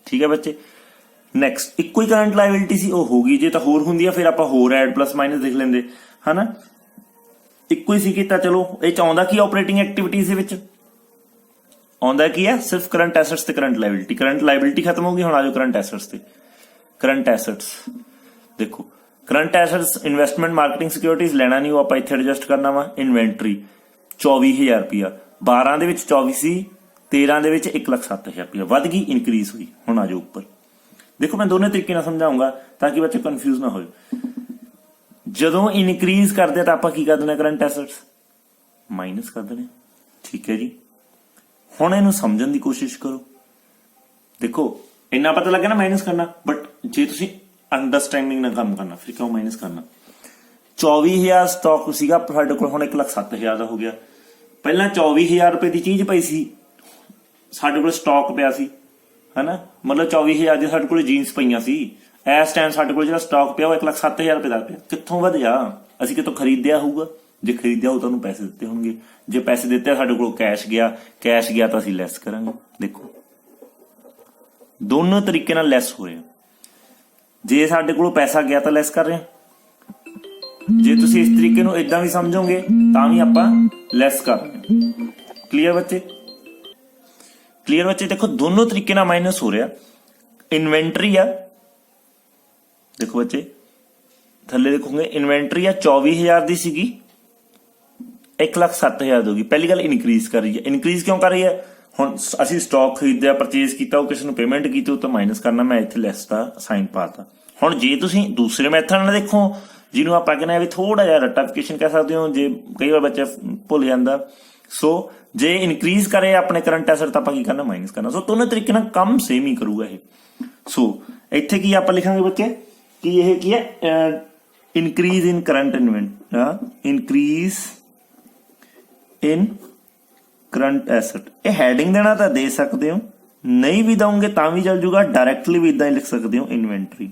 ਠੀਕ ਹੈ ਬੱਚੇ। ਨੈਕਸਟ, ਇੱਕੋ ਹੀ ਕਰੰਟ ਲਾਇਬਿਲਿਟੀ ਸੀ, ਉਹ ਹੋ ਗਈ। ਜੇ ਤਾਂ ਹੋਰ ਹੁੰਦੀ ਆ ਫਿਰ ਆਪਾਂ ਹੋਰ ਐਡ ਪਲੱਸ ਮਾਈਨਸ ਦੇਖ ਲੈਂਦੇ, ਹਨਾ। ਇੱਕੋ ਹੀ ਸੀ ਕੀਤਾ, ਚਲੋ ਇਹ ਚ ਆਉਂਦਾ ਕੀ? ਆਪਰੇਟਿੰਗ ਐਕਟੀਵਿਟੀਜ਼ ਦੇ ਵਿੱਚ ਆਉਂਦਾ ਕੀ ਹੈ? ਸਿਰਫ ਕਰੰਟ ਐਸੈਟਸ ਤੇ ਕਰੰਟ ਲਾਇਬਿਲਿਟੀ। ਕਰੰਟ ਲਾਇਬਿਲਿਟੀ ਖਤਮ ਹੋ ਗਈ, ਹੁਣ ਆ ਜਾਓ ਕਰੰਟ ਐਸੈਟਸ ਤੇ। ਕਰੰਟ ਐਸੈਟਸ ਦੇਖੋ, current assets investment marketing securities ਲੈਣਾ ਨਹੀਂ, ਉਹ ਆਪਾਂ ਇੱਥੇ ਐਡਜਸਟ ਕਰਨਾ ਵਾ। ਇਨਵੈਂਟਰੀ 24,000 ਰੁਪਇਆ, 12 ਦੇ ਵਿੱਚ 24 ਸੀ, 13 ਦੇ ਵਿੱਚ 1,07,000 ਰੁਪਇਆ, ਵੱਧ ਗਈ, ਇਨਕਰੀਜ਼ ਹੋਈ। ਹੁਣ ਆ ਜਾਓ ਉੱਪਰ। ਦੇਖੋ ਮੈਂ ਦੋਨੇ ਤਰੀਕੇ ਨਾਲ ਸਮਝਾਉਂਗਾ ਤਾਂ ਕਿ ਬੱਚੇ ਕਨਫਿਊਜ਼ ਨਾ ਹੋਏ। ਜਦੋਂ ਇਨਕਰੀਜ਼ ਕਰਦੇ ਤਾਂ ਆਪਾਂ ਕੀ ਕਰ ਦੇਣਾ? ਕਰੰਟ ਐਸੈਟਸ ਮਾਈਨਸ ਕਰ ਦੇਣੇ। ਠੀਕ ਹੈ ਜੀ। ਹੁਣ ਇਹਨੂੰ ਸਮਝਣ ਦੀ ਕੋਸ਼ਿਸ਼ ਕਰੋ। ਦੇਖੋ ਇੰਨਾ ਪਤਾ ਲੱਗਾ ਨਾ ਮਾਈਨਸ ਕਰਨਾ, ਬਟ ਜੇ ਤੁਸੀਂ ਅੰਡਰਸਟੈਂਡਿੰਗ ਨਾਲ ਕੰਮ ਕਰਨਾ ਫਿਰ ਕਿਉਂ ਮਾਈਨਸ ਕਰਨਾ? 24,000 ਸਟਾਕ ਸੀਗਾ ਸਾਡੇ ਕੋਲ, ਹੁਣ 1,07,000 ਦਾ ਹੋ ਗਿਆ। ਪਹਿਲਾਂ 24,000 रुपए की चीज पई सी, ਸਾਡੇ ਕੋਲ ਸਟਾਕ ਪਿਆ ਸੀ, ਹਨਾ, ਮਤਲਬ 24,000 ਦੀ ਸਾਡੇ ਕੋਲ ਜੀਨਸ ਪਈਆਂ ਸੀ। ਇਸ ਟਾਈਮ ਸਾਡੇ ਕੋਲ ਜਿਹੜਾ ਸਟਾਕ ਪਿਆ ਉਹ 1,07,000 ਰੁਪਏ ਦਾ ਪਿਆ। ਕਿੱਥੋਂ ਵਧਿਆ? ਅਸੀਂ ਕਿਤੋਂ ਖਰੀਦਿਆ ਹੋਊਗਾ। ਜੇ ਖਰੀਦਿਆ ਹੋ ਤੁਹਾਨੂੰ ਪੈਸੇ ਦਿੱਤੇ ਹੋਣਗੇ। ਜੇ ਪੈਸੇ ਦਿੱਤੇ ਸਾਡੇ ਕੋਲ ਕੈਸ਼ ਗਿਆ ਤਾਂ ਅਸੀਂ ਲੈਸ ਕਰਾਂਗੇ। ਦੇਖੋ ਦੋਨੋਂ ਤਰੀਕੇ ਨਾਲ ਲੈਸ ਹੋ ਰਿਹਾ। ਜੇ ਸਾਡੇ ਕੋਲ ਪੈਸਾ ਗਿਆ ਤਾਂ ਲੈਸ ਕਰ ਰਹੇ ਹਾਂ। ਜੇ ਤੁਸੀਂ ਇਸ ਤਰੀਕੇ ਨੂੰ ਇਦਾਂ ਵੀ ਸਮਝੋਗੇ ਤਾਂ ਵੀ ਆਪਾਂ ਲੈਸ ਕਰ ਰਹੇ ਹਾਂ। ਕਲੀਅਰ ਬੱਚੇ? ਕਲੀਅਰ ਬੱਚੇ? ਦੇਖੋ ਦੋਨੋਂ ਤਰੀਕੇ ਨਾਲ ਮਾਈਨਸ ਹੋ ਰਿਹਾ। ਇਨਵੈਂਟਰੀ ਆ, ਦੇਖੋ ਬੱਚੇ ਥੱਲੇ ਦੇਖੋਗੇ ਇਨਵੈਂਟਰੀ ਆ 24,000 ਦੀ ਸੀਗੀ, 1,07,000 ਹੋਗੀ। ਪਹਿਲੀ ਗੱਲ ਇਨਕਰੀਜ਼ ਕਰ ਰਹੀ ਹੈ। ਇਨਕਰੀਜ਼ ਕਿਉਂ ਕਰ ਰਹੀ ਹੈ? ਹੁਣ ਅਸੀਂ ਸਟਾਕ ਖਰੀਦਿਆ, ਪਰਚੇਜ਼ ਕੀਤਾ, ਉਹ ਕਿਸੇ ਨੂੰ ਪੇਮੈਂਟ ਕੀਤੀ, ਉਹ ਤਾਂ ਮਾਈਨਸ ਕਰਨਾ, ਮੈਂ ਇੱਥੇ ਲੈਸ ਦਾ ਸਾਈਨ ਪਾਤਾ। ਹੁਣ ਜੇ ਤੁਸੀਂ ਦੂਸਰੇ ਮੈਥਡ ਨਾਲ ਦੇਖੋ, ਜਿਹਨੂੰ ਆਪਾਂ ਕਹਿੰਦੇ ਵੀ ਥੋੜਾ ਜਿਹਾ ਰਟੀਫਿਕੇਸ਼ਨ ਕਹਿ ਸਕਦੇ ਹੋ, ਜੇ ਕਈ ਵਾਰ ਬੱਚਾ ਭੁੱਲ ਜਾਂਦਾ। ਸੋ ਜੇ ਇਨਕਰੀਜ਼ ਕਰੇ ਆਪਣੇ ਕਰੰਟ ਐਸਟ ਤਾਂ ਆਪਾਂ ਕੀ ਕਰਨਾ? ਮਾਈਨਸ ਕਰਨਾ। ਸੋ ਦੋਨੋਂ ਤਰੀਕੇ ਨਾਲ ਕੰਮ ਸੇਮ ਹੀ ਕਰੂਗਾ ਇਹ। ਸੋ ਇੱਥੇ ਕੀ ਆਪਾਂ ਲਿਖਾਂਗੇ ਬੱਚੇ ਕਿ ਇਹ ਕੀ ਹੈ? ਇਨਕਰੀਜ਼ ਇਨ ਕਰੰਟ ਇਨਕਰੀਜ਼ ਇਨ ਕਰੰਟ ਐਸਟ। ਇਹ ਹੈਡਿੰਗ ਦੇਣਾ ਤਾਂ ਦੇ ਸਕਦੇ ਹੋ, ਨਹੀਂ ਵੀ ਦਓਗੇ ਤਾਂ ਵੀ ਚੱਲ ਜੂਗਾ। ਡਾਇਰੈਕਟਲੀ ਵੀ ਇਦਾਂ ਹੀ ਲਿਖ ਸਕਦੇ ਹੋ ਇਨਵੈਂਟਰੀ,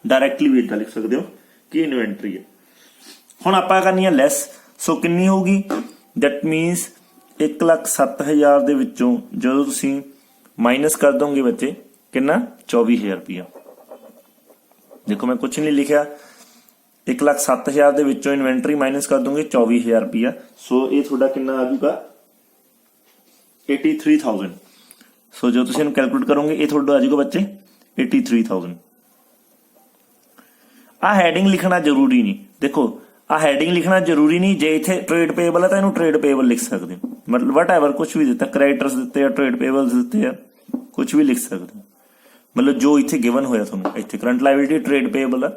ਡਾਇਰੈਕਟਲੀ ਵੀ ਇਦਾਂ ਲਿਖ ਸਕਦੇ ਹੋ ਕਿ ਇਨਵੈਂਟਰੀ ਹੈ। ਹੁਣ ਆਪਾਂ ਕਰਨੀ ਹੈ ਲੈਸ। ਸੋ ਕਿੰਨੀ ਹੋਊਗੀ? ਦੈਟ ਮੀਨਸ 1,07,000 ਦੇ ਵਿੱਚੋਂ ਜਦੋਂ ਤੁਸੀਂ ਮਾਈਨਸ ਕਰ ਦੋਗੇ ਬੱਚੇ ਕਿੰਨਾ? 24,000 ਰੁਪਇਆ। ਦੇਖੋ ਮੈਂ ਕੁਝ ਨਹੀਂ ਲਿਖਿਆ, 1,07,000 ਦੇ ਵਿੱਚੋਂ ਇਨਵੈਂਟਰੀ ਮਾਈਨਸ ਕਰ ਦੋਗੇ 24,000 ਰੁਪਇਆ। ਸੋ ਇਹ ਤੁਹਾਡਾ ਕਿੰਨਾ ਆ ਜਾਊਗਾ? 83,000। ਸੋ ਜੋ ਤੁਸੀਂ ਇਹਨੂੰ ਕੈਲਕੂਲੇਟ ਕਰੋਗੇ ਇਹ ਤੁਹਾਡਾ ਆ ਜਾਊਗਾ ਬੱਚੇ 83,000। ਆ ਹੈਡਿੰਗ ਲਿਖਣਾ ਜ਼ਰੂਰੀ ਨਹੀਂ। ਦੇਖੋ ਆ ਹੈਡਿੰਗ ਲਿਖਣਾ ਜ਼ਰੂਰੀ ਨਹੀਂ। ਜੇ ਇੱਥੇ ਟ੍ਰੇਡ ਪੇਬਲ ਹੈ ਤਾਂ ਇਹਨੂੰ ਟ੍ਰੇਡ ਪੇਬਲ ਲਿਖ ਸਕਦੇ ਹੋ। ਮਤਲਬ ਵਟ ਐਵਰ ਕੁਝ ਵੀ ਦਿੱਤਾ, ਕ੍ਰੈਡੀਟਰਸ ਦਿੱਤੇ ਆ, ਟ੍ਰੇਡ ਪੇਬਲਸ ਦਿੱਤੇ ਆ, ਕੁਝ ਵੀ ਲਿਖ ਸਕਦੇ ਹੋ। ਮਤਲਬ ਜੋ ਇੱਥੇ ਗਿਵਨ ਹੋਇਆ ਤੁਹਾਨੂੰ, ਇੱਥੇ ਕਰੰਟ ਲਾਇਬਿਲਿਟੀ ਟ੍ਰੇਡ ਪੇਬਲ ਆ,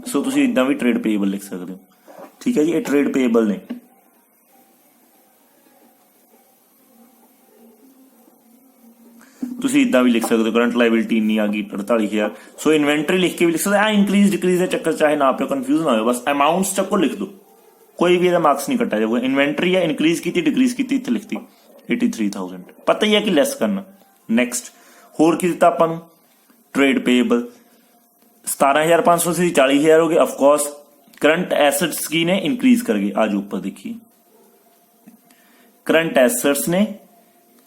ਸੋ ਤੁਸੀਂ ਇਦਾਂ ਵੀ ਟ੍ਰੇਡ ਪੇਬਲ ਲਿਖ ਸਕਦੇ ਹੋ। ਠੀਕ ਹੈ ਜੀ, ਇਹ ਟ੍ਰੇਡ ਪੇਬਲ ਨੇ। ਤੁਸੀਂ ਇਦਾਂ ਵੀ ਲਿਖ ਸਕਦੇ ਹੋ ਕਰੰਟ ਲਾਇਬਿਲਿਟੀ ਇੰਨੀ ਆ ਗਈ 48,000। ਸੋ ਇਨਵੈਂਟਰੀ ਲਿਖ ਕੇ ਵੀ ਲਿਖ ਸਕਦੇ ਆ। ਇੰਕਰੀਜ਼ ਡਿਕਰੀਜ਼ ਦੇ ਚੱਕਰ ਚਾਹੇ ਨਾ ਪਿਓ, ਕਨਫਿਊਜ਼ ਨਾ ਹੋਇਓ, ਬਸ ਅਮਾਊਂਟਸ ਚੱਕੋ ਲਿਖ ਦਿਓ, ਕੋਈ ਵੀ ਇਹਦਾ ਮਾਰਕਸ ਨਹੀਂ ਕੱਟਿਆ ਜਾਊਗਾ। ਇਨਵੈਂਟਰੀ ਹੈ, ਇਨਕਰੀਜ਼ ਕੀਤੀ, ਡਿਕਰੀਜ਼ ਕੀਤੀ, ਇੱਥੇ ਲਿਖਤੀ 83,000। ਪਤਾ ਹੀ ਹੈ ਕਿ ਲੈਸ ਕਰਨਾ। ਨੈਕਸਟ ਹੋਰ ਕੀ ਦਿੱਤਾ ਆਪਾਂ ਨੂੰ? ਟ੍ਰੇਡ ਪੇਬਲ 17,500 ਸੀ, 40,000 ਹੋ ਗਏ। ਅਫਕੋਰਸ ਕਰੰਟ ਐਸੈਟਸ ਕੀ ਨੇ? ਇਨਕਰੀਜ਼ ਕਰ ਗਏ। आज ऊपर देखिए करंट एसेट्स ने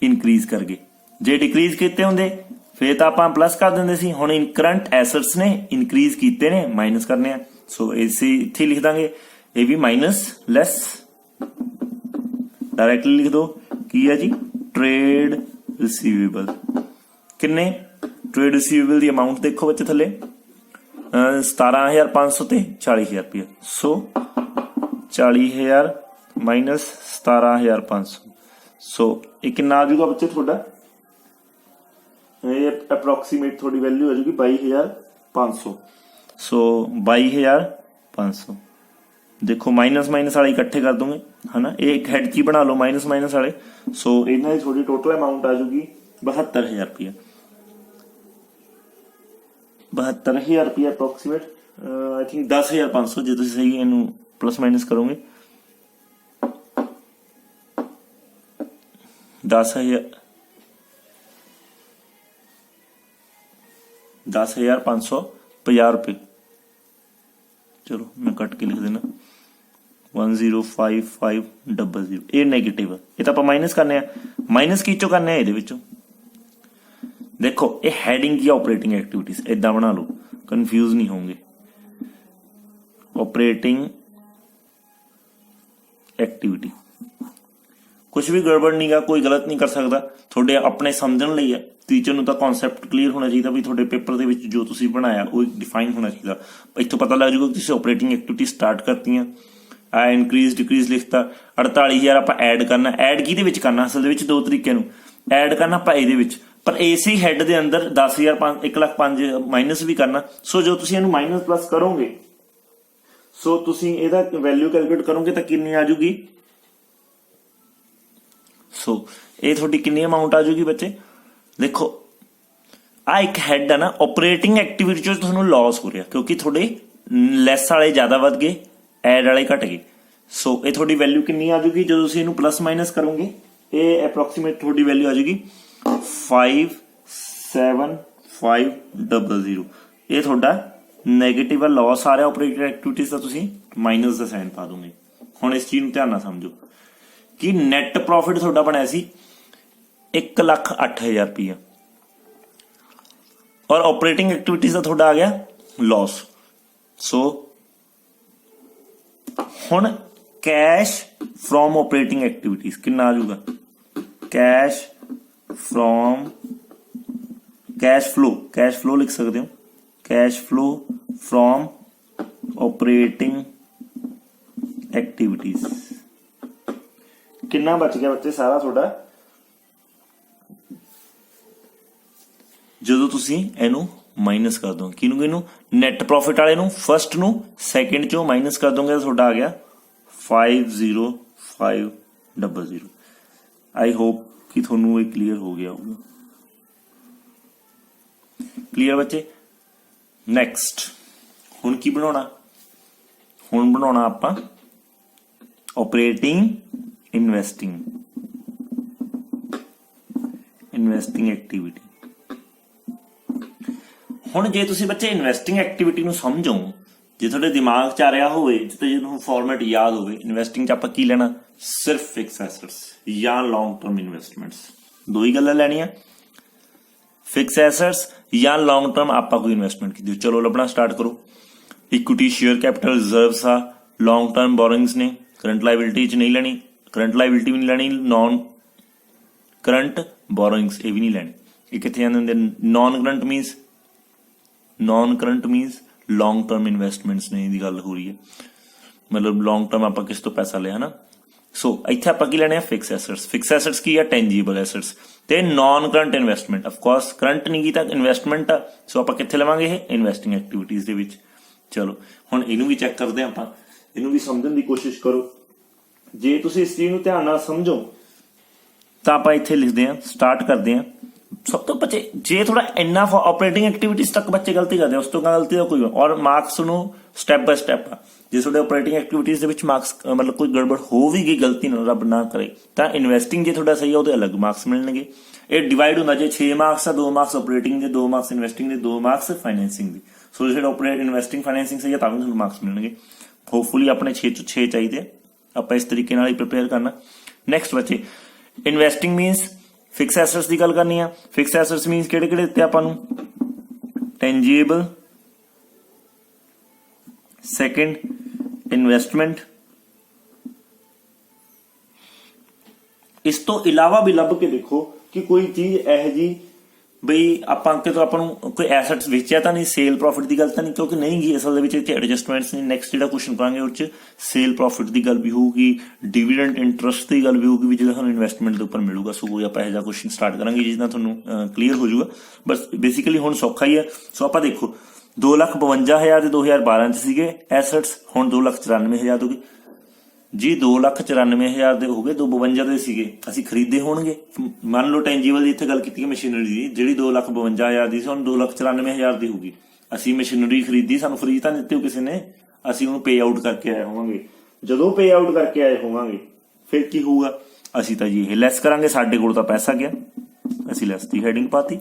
इनक्रीज कर गए। जे डिक्रीज किते होंदे फिर तो आप प्लस कर देंगे सी। हुण करंट एसेट्स ने इनक्रीज किते ने, माइनस करने। सो इसे इत्थे लिख देंगे, ये भी माइनस लैस। डायरेक्टली लिख दो की है जी ट्रेड रिसीवेबल। किन्ने? ट्रेड रिसीवेबल की अमाउंट देखो बच्चे थले 17,500 ते 40,000 रुपया। सो 40,000 माइनस 17,500। सो ये कितना आ जाऊगा बच्चे थोड़ा? ये अप्रोक्सीमेट थोड़ी वैल्यू आ जाएगी 22,500। सो 22,500। देखो माइनस माइनस वाले इकट्ठे कर दोगे है ना, एक हेड की बना लो माइनस माइनस वाले। सो इन्होंने थोड़ी टोटल अमाउंट आ जाएगी 72,000 रुपया। 72,000 रुपया अप्रोक्सीमेट आई थिंक 10,500 जो तुम सही इनू प्लस माइनस करोगे 10,550 रुपये। चलो मैं कट के लिख देना 105500। ये नैगेटिव है, ये तो आप माइनस करने माइनस की चो करने ये देखो ये हैडिंग की ऑपरेटिंग एक्टिविटीज इदा बना लो, कंफ्यूज नहीं होंगे। ऑपरेटिंग एक्टिविटी कुछ भी गड़बड़ नहीं गा, कोई गलत नहीं कर सकता, थोड़े अपने समझण लई है। टीचर ਨੂੰ ਤਾਂ ਕਨਸੈਪਟ ਕਲੀਅਰ ਹੋਣਾ ਚਾਹੀਦਾ ਵੀ ਤੁਹਾਡੇ ਪੇਪਰ ਦੇ ਵਿੱਚ ਜੋ ਤੁਸੀਂ ਬਣਾਇਆ ਉਹ ਡਿਫਾਈਨ ਹੋਣਾ ਚਾਹੀਦਾ। ਇੱਥੋਂ ਪਤਾ ਲੱਗ ਜਾਊਗਾ ਕਿ ਤੁਸੀਂ ਆਪਰੇਟਿੰਗ ਐਕਟੀਵਿਟੀ ਸਟਾਰਟ ਕਰਤੀਆਂ। ਆ ਇਨਕਰੀਜ਼ ਡਿਕਰੀਜ਼ ਲਿਖਤਾ। 48,000 ਆਪਾਂ ਐਡ ਕਰਨਾ। ਐਡ ਕਿਹਦੇ ਵਿੱਚ ਕਰਨਾ? ਅਸਲ ਦੇ ਵਿੱਚ ਦੋ ਤਰੀਕੇ ਨੂੰ ਐਡ ਕਰਨਾ ਆਪਾਂ ਇਹਦੇ ਵਿੱਚ, ਪਰ ਇਸੇ ਹੈਡ ਦੇ ਅੰਦਰ 10,000 1,05,000 ਮਾਈਨਸ ਵੀ ਕਰਨਾ। ਸੋ ਜੋ ਤੁਸੀਂ ਇਹਨੂੰ ਮਾਈਨਸ ਪਲੱਸ ਕਰੋਗੇ, ਸੋ ਤੁਸੀਂ ਇਹਦਾ ਵੈਲਿਊ ਕੈਲਕੂਲੇਟ ਕਰੋਗੇ ਤਾਂ ਕਿੰਨੀ ਆ ਜਾਊਗੀ? ਸੋ ਇਹ ਤੁਹਾਡੀ ਕਿੰਨੀ ਅਮਾਊਂਟ ਆ ਜਾਊਗੀ ਬੱਚੇ? देखो आ एक हैड है ना, ऑपरेटिंग एक्टिविटी चो तुहानू लॉस हो रहा क्योंकि थोड़े लैस वाले ज्यादा वध गए, एड वाले घट गए। सो ये थोड़ी वैल्यू कितनी आ जाएगी जो तुसीं इहनूं प्लस माइनस करोगे, ये एप्रोक्सीमेट थोड़ी वैल्यू आ जाएगी 57500। ये थोड़ा नैगेटिव लॉस आ रहा ऑपरेटिंग एक्टिविटीज का, तुसीं माइनस का साइन पा दोगे। हुण इस चीज नूं ध्यान नाल समझो कि नैट प्रॉफिट थोड़ा बनया सी 1,08,000 रुपया और ऑपरेटिंग एक्टिविटीज का थोड़ा आ गया लॉस। सो हुण कैश फ्रॉम ऑपरेटिंग एक्टिविटीज कितना आ जाऊगा, कैश फ्रॉम कैश फ्लो लिख सकते हो, cash flow from operating activities कितना बच गया बच्चे सारा थोड़ा, ਜਦੋਂ ਤੁਸੀਂ ਇਹਨੂੰ ਮਾਈਨਸ ਕਰ ਦੋ ਕਿਹਨੂੰ ਇਹਨੂੰ ਨੈਟ ਪ੍ਰੋਫਿਟ ਵਾਲੇ ਨੂੰ ਫਸਟ ਨੂੰ ਸੈਕਿੰਡ ਚੋਂ ਮਾਈਨਸ ਕਰ ਦੋਗੇ ਤਾਂ ਤੁਹਾਡਾ ਆ ਗਿਆ 50500। आई होप कि ਤੁਹਾਨੂੰ ਇਹ ਕਲੀਅਰ ਹੋ ਗਿਆ ਹੋਊਗਾ। ਕਲੀਅਰ ਬੱਚੇ। ਨੈਕਸਟ ਹੁਣ ਕੀ ਬਣਾਉਣਾ, ਹੁਣ ਬਣਾਉਣਾ ਆਪਾਂ ਆਪਰੇਟਿੰਗ ਇਨਵੈਸਟਿੰਗ ਐਕਟੀਵਿਟੀ। ਹੁਣ ਜੇ ਤੁਸੀਂ ਬੱਚੇ ਇਨਵੈਸਟਿੰਗ ਐਕਟੀਵਿਟੀ ਨੂੰ ਸਮਝੋ, ਜੇ ਤੁਹਾਡੇ ਦਿਮਾਗ 'ਚ ਆ ਰਿਹਾ ਹੋਵੇ, ਜੇ ਤੁਹਾਨੂੰ ਫਾਰਮੈਟ ਯਾਦ ਹੋਵੇ, ਇਨਵੈਸਟਿੰਗ 'ਚ ਆਪਾਂ ਕੀ ਲੈਣਾ, ਸਿਰਫ ਫਿਕਸ ਐਸੈਟਸ ਜਾਂ ਲੌਂਗ ਟਰਮ ਇਨਵੈਸਟਮੈਂਟਸ, ਦੋ ਹੀ ਗੱਲਾਂ ਲੈਣੀਆਂ, ਫਿਕਸ ਐਸੈਟਸ ਜਾਂ ਲੌਂਗ ਟਰਮ ਆਪਾਂ ਕੋਈ ਇਨਵੈਸਟਮੈਂਟ ਕੀਤੀ। ਚਲੋ ਲੱਭਣਾ ਸਟਾਰਟ ਕਰੋ। ਇਕੁਇਟੀ, ਸ਼ੇਅਰ ਕੈਪੀਟਲ, ਰਿਜ਼ਰਵਸ ਆ, ਲੌਂਗ ਟਰਮ ਬੋਰਿੰਗਸ ਨੇ, ਕਰੰਟ ਲਾਇਬਿਲਿਟੀ 'ਚ ਨਹੀਂ ਲੈਣੀ, ਕਰੰਟ ਲਾਇਬਿਲਿਟੀ ਵੀ ਨਹੀਂ ਲੈਣੀ, ਨॉन ਕਰੰਟ ਬੋਰਿੰਗਸ ਇਹ ਵੀ ਨਹੀਂ ਲੈਣੀ। ਇਹ ਕਿੱਥੇ ਜਾਂਦੇ ਹੁੰਦੇ, non current means long term investments ਨੇ, ਇਹਦੀ ਗੱਲ ਹੋ ਰਹੀ ਹੈ, ਮਤਲਬ ਲੌਂਗ ਟਰਮ ਆਪਾਂ ਕਿਸ ਤੋਂ ਪੈਸਾ ਲਿਆ ਨਾ। ਸੋ ਇੱਥੇ ਆਪਾਂ ਕੀ ਲੈਣੇ ਆ, ਫਿਕਸ ਐਸੈਟਸ। ਫਿਕਸ ਐਸੈਟਸ ਕੀ ਆ, ਟੈਂਜੀਬਲ ਐਸੈਟਸ ਤੇ non current investment. Of course current ਨਹੀਂ ਕੀਤਾ, ਇਨਵੈਸਟਮੈਂਟ ਆ, ਸੋ ਆਪਾਂ ਕਿੱਥੇ ਲਵਾਂਗੇ, ਇਹ ਇਨਵੈਸਟਿੰਗ ਐਕਟੀਵਿਟੀਜ਼ ਦੇ ਵਿੱਚ। ਚਲੋ ਹੁਣ ਇਹਨੂੰ ਵੀ ਚੈੱਕ ਕਰਦੇ ਆਪਾਂ, ਇਹਨੂੰ ਵੀ ਸਮਝਣ ਦੀ ਕੋਸ਼ਿਸ਼ ਕਰੋ। ਜੇ ਤੁਸੀਂ ਇਸ ਚੀਜ਼ ਨੂੰ ਧਿਆਨ ਨਾਲ ਸਮਝੋ ਤਾਂ ਆਪਾਂ ਇੱਥੇ ਲਿਖਦੇ ਹਾਂ, ਸਟਾਰਟ ਕਰਦੇ ਹਾਂ। ਸਭ ਤੋਂ ਬੱਚੇ ਜੇ ਥੋੜਾ ਇੰਨਾ ਆਪਰੇਟਿੰਗ ਐਕਟੀਵਿਟੀਜ਼ ਤੱਕ ਬੱਚੇ ਗਲਤੀ ਕਰਦੇ, ਉਸ ਤੋਂ ਗਲਤੀ ਦਾ ਕੋਈ, ਔਰ ਮਾਰਕਸ ਨੂੰ ਸਟੈਪ ਬਾय ਸਟੈਪ ਆ। ਜੇ ਤੁਹਾਡੇ ਆਪਰੇਟਿੰਗ ਐਕਟੀਵਿਟੀਜ਼ ਦੇ ਵਿੱਚ ਮਾਰਕਸ ਮਤਲਬ ਕੋਈ ਗੜਬੜ ਹੋ ਵੀ ਗਈ, ਗਲਤੀ ਨਾਲ ਰੱਬ ਨਾ ਕਰੇ, ਤਾਂ ਇਨਵੈਸਟਿੰਗ ਜੇ ਤੁਹਾਡਾ ਸਹੀ ਆ ਉਹਦੇ ਅਲੱਗ ਮਾਰਕਸ ਮਿਲਣਗੇ। ਇਹ ਡਿਵਾਈਡ ਹੁੰਦਾ, ਜੇ 6 ਮਾਰਕਸ ਆ, 2 ਮਾਰਕਸ ਆਪਰੇਟਿੰਗ ਦੇ, 2 ਮਾਰਕਸ ਇਨਵੈਸਟਿੰਗ ਦੇ, 2 ਮਾਰਕਸ ਫਾਈਨੈਂਸਿੰਗ ਦੇ। ਸੋ ਜਿਹੜੇ ਆਪਰੇਟ ਇਨਵੈਸਟਿੰਗ ਫਾਈਨੈਂਸਿੰਗ ਸਹੀ ਆ ਤਾਂ ਵੀ ਤੁਹਾਨੂੰ ਮਾਰਕਸ ਮਿਲਣਗੇ। ਹੋਪਫੁਲੀ ਆਪਣੇ 6 ਚੋਂ 6 ਚਾਹੀਦੇ, ਆਪਾਂ ਇਸ ਤਰੀਕੇ ਨਾਲ ਹੀ ਪ੍ਰਿਪੇਅਰ ਕਰਨਾ। ਨੈਕਸਟ ਬੱਚੇ, ਇਨਵੈਸਟਿੰਗ ਮੀਨਸ ਫਿਕਸ ਐਸੈਟਸ ਦੀ ਗੱਲ ਕਰਨੀ ਆ। ਫਿਕਸ ਐਸੈਟਸ ਮੀਨਸ ਕਿਹੜੇ ਕਿਹੜੇ ਦਿੱਤੇ ਆਪਾਂ ਨੂੰ, ਟੈਂਜੀਬਲ, ਸੈਕਿੰਡ ਇਨਵੈਸਟਮੈਂਟ। ਇਸ ਤੋਂ ਇਲਾਵਾ ਵੀ ਲੱਭ ਕੇ ਦੇਖੋ ਕਿ ਕੋਈ ਚੀਜ਼ ਇਹੋ ਜੀ ਬਈ ਆਪਾਂ ਕਿਤੋਂ ਆਪਾਂ ਨੂੰ ਕੋਈ ਐਸੈਟਸ ਵੇਚਿਆ ਤਾਂ ਨਹੀਂ, ਸੇਲ ਪ੍ਰੋਫਿਟ ਦੀ ਗੱਲ ਤਾਂ ਨਹੀਂ, ਕਿਉਂਕਿ ਨਹੀਂ ਗੀ ਅਸਲ ਦੇ ਵਿੱਚ ਇੱਥੇ ਐਡਜਸਟਮੈਂਟਸ ਨੇ। ਨੈਕਸਟ ਜਿਹੜਾ ਕੁਐਸਚਨ ਕਰਾਂਗੇ ਉਹ 'ਚ ਸੇਲ ਪ੍ਰੋਫਿਟ ਦੀ ਗੱਲ ਵੀ ਹੋਊਗੀ, ਡਿਵੀਡੈਂਡ ਇੰਟਰਸਟ ਦੀ ਗੱਲ ਵੀ ਹੋਊਗੀ, ਵੀ ਜਿਹੜਾ ਤੁਹਾਨੂੰ ਇਨਵੈਸਟਮੈਂਟ ਦੇ ਉੱਪਰ ਮਿਲੂਗਾ। ਸੋ ਕੋਈ ਆਪਾਂ ਇਹੋ ਜਿਹਾ ਕੁਐਸਚਨ ਸਟਾਰਟ ਕਰਾਂਗੇ ਜਿਸ ਨਾਲ ਤੁਹਾਨੂੰ ਕਲੀਅਰ ਹੋ ਜਾਊਗਾ। ਬਸ ਬੇਸਿਕਲੀ ਹੁਣ ਸੌਖਾ ਹੀ ਹੈ। ਸੋ ਆਪਾਂ ਦੇਖੋ 2,52,000 ਦੇ 2012 'ਚ ਸੀਗੇ ਐਸੈਟਸ, ਹੁਣ 2,94,000 ਹੋ ਗਏ ਜੀ। 2,94,000 ਦੇ ਹੋ ਗਏ, 252 ਦੇ ਸੀਗੇ, ਅਸੀਂ ਖਰੀਦੇ ਹੋਣਗੇ। ਮੰਨ ਲਓ ਟੈਂਜੀਬਲ ਦੀ ਇੱਥੇ ਗੱਲ ਕੀਤੀ ਹੈ ਮਸ਼ੀਨਰੀ ਦੀ, ਜਿਹੜੀ 2,52,000 ਦੀ ਸੀ ਹੁਣ 2,94,000 ਦੀ ਹੋਊਗੀ। ਅਸੀਂ ਮਸ਼ੀਨਰੀ ਖਰੀਦੀ, ਸਾਨੂੰ ਫਰੀ ਤਾਂ ਦਿੱਤੀ ਹੋ ਕਿਸੇ ਨੇ, ਅਸੀਂ ਉਹਨੂੰ ਪੇ ਆਊਟ ਕਰਕੇ ਆਏ ਹੋਵਾਂਗੇ। ਜਦੋਂ ਪੇ ਆਊਟ ਕਰਕੇ ਆਏ ਹੋਵਾਂਗੇ ਫਿਰ ਕੀ ਹੋਊਗਾ, ਅਸੀਂ ਤਾਂ ਜੀ ਇਹ ਲੈਸ ਕਰਾਂਗੇ, ਸਾਡੇ ਕੋਲ ਤਾਂ ਪੈਸਾ ਗਿਆ, ਅਸੀਂ ਲੈਸ ਦੀ ਹੈਡਿੰਗ ਪਾਤੀ,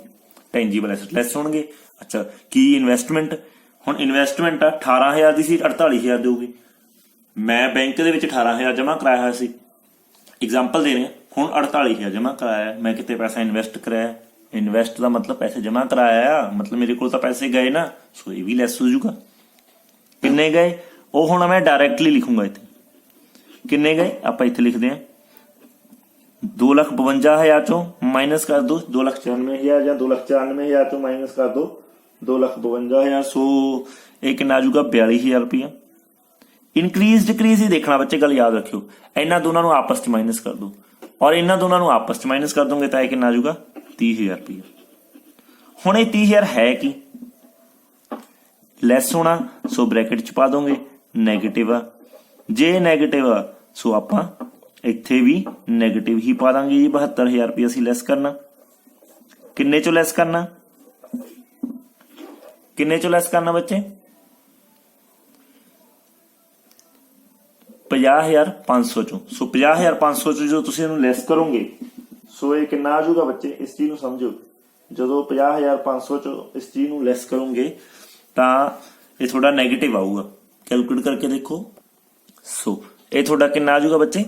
ਟੈਂਜੀਬਲ ਐਸੈਟ ਲੈਸ ਹੋਣਗੇ। ਅੱਛਾ ਕੀ ਇਨਵੈਸਟਮੈਂਟ, ਹੁਣ ਇਨਵੈਸਟਮੈਂਟ 18,000 ਦੀ ਸੀ, 48,000 ਦੇਊਗੀ। ਮੈਂ ਬੈਂਕ ਦੇ ਵਿੱਚ 18,000 ਜਮ੍ਹਾਂ ਕਰਾਇਆ ਹੋਇਆ ਸੀ, ਐਗਜ਼ਾਮਪਲ ਦੇ ਰਹੇ, ਹੁਣ 48,000 ਜਮ੍ਹਾਂ ਕਰਾਇਆ, ਮੈਂ ਕਿਤੇ ਪੈਸਾ ਇਨਵੈਸਟ ਕਰਾਇਆ। ਇਨਵੈਸਟ ਦਾ ਮਤਲਬ ਪੈਸੇ ਜਮ੍ਹਾਂ ਕਰਾਇਆ, ਮਤਲਬ ਮੇਰੇ ਕੋਲ ਤਾਂ ਪੈਸੇ ਗਏ ਨਾ, ਸੋ ਇਹ ਵੀ ਲੈਸ ਹੋ ਜਾਊਗਾ। ਕਿੰਨੇ ਗਏ ਉਹ ਹੁਣ ਮੈਂ ਡਾਇਰੈਕਟਲੀ ਲਿਖੂੰਗਾ ਇੱਥੇ, ਕਿੰਨੇ ਗਏ ਆਪਾਂ ਇੱਥੇ ਲਿਖਦੇ ਹਾਂ 2,52,000 ਚੋਂ ਮਾਈਨਸ ਕਰ ਦੋ 2,94,000 ਜਾਂ 2,94,000 ਚੋਂ ਮਾਈਨਸ ਕਰ ਦੋ 2,52,000। ਸੋ ਇਹ ਕਿੰਨਾ ਆ ਜਾਊਗਾ 42,000 ਰੁਪਇਆ। ਇਨਕਰੀਜ਼ ਡਿਕਰੀਜ਼ ਹੀ ਦੇਖਣਾ ਬੱਚੇ, ਗੱਲ ਯਾਦ ਰੱਖਿਓ। ਇਹਨਾਂ ਦੋਨਾਂ ਨੂੰ ਆਪਸ 'ਚ ਮਾਈਨਸ ਕਰ ਦੋ ਔਰ ਇਹਨਾਂ ਦੋਨਾਂ ਨੂੰ ਆਪਸ 'ਚ ਮਾਈਨਸ ਕਰ ਦੋਗੇ ਤਾਂ ਇਹ ਕਿੰਨਾ ਆ ਜਾਊਗਾ 30,000 ਰੁਪਇਆ। ਹੁਣ ਇਹ 30,000 ਹੈ ਕੀ, ਲੈਸ ਹੋਣਾ, ਸੋ ਬ੍ਰੈਕਟ 'ਚ ਪਾ ਦੋਗੇ ਨੈਗੇਟਿਵ ਆ। ਜੇ ਨੈਗੇਟਿਵ ਆ ਸੋ ਆਪਾਂ ਇੱਥੇ ਵੀ ਨੈਗੇਟਿਵ ਹੀ ਪਾ ਦਾਂਗੇ ਜੀ। 72,000 ਰੁਪਇਆ ਅਸੀਂ ਲੈਸ ਕਰਨਾ। ਕਿੰਨੇ ਚੋਂ ਲੈਸ ਕਰਨਾ, ਕਿੰਨੇ ਚੋਂ ਲੈਸ ਕਰਨਾ ਬੱਚੇ, 50,500 ਚੋਂ। ਸੋ 50,500 ਚੋਂ ਜੋ ਤੁਸੀਂ ਇਹਨੂੰ ਲੈਸ ਕਰੋਗੇ ਸੋ ਇਹ ਕਿੰਨਾ ਆ ਜਾਊਗਾ ਬੱਚੇ, ਇਸ ਚੀਜ਼ ਨੂੰ ਸਮਝੋ। ਜਦੋਂ 50,500 ਚੋਂ ਇਸ ਚੀਜ਼ ਨੂੰ ਲੈਸ ਕਰੋਗੇ ਤਾਂ ਇਹ ਤੁਹਾਡਾ ਨੈਗੇਟਿਵ ਆਊਗਾ। ਕੈਲਕੂਲੇਟ ਕਰਕੇ ਦੇਖੋ। ਸੋ ਇਹ ਤੁਹਾਡਾ ਕਿੰਨਾ ਆ ਜਾਊਗਾ ਬੱਚੇ,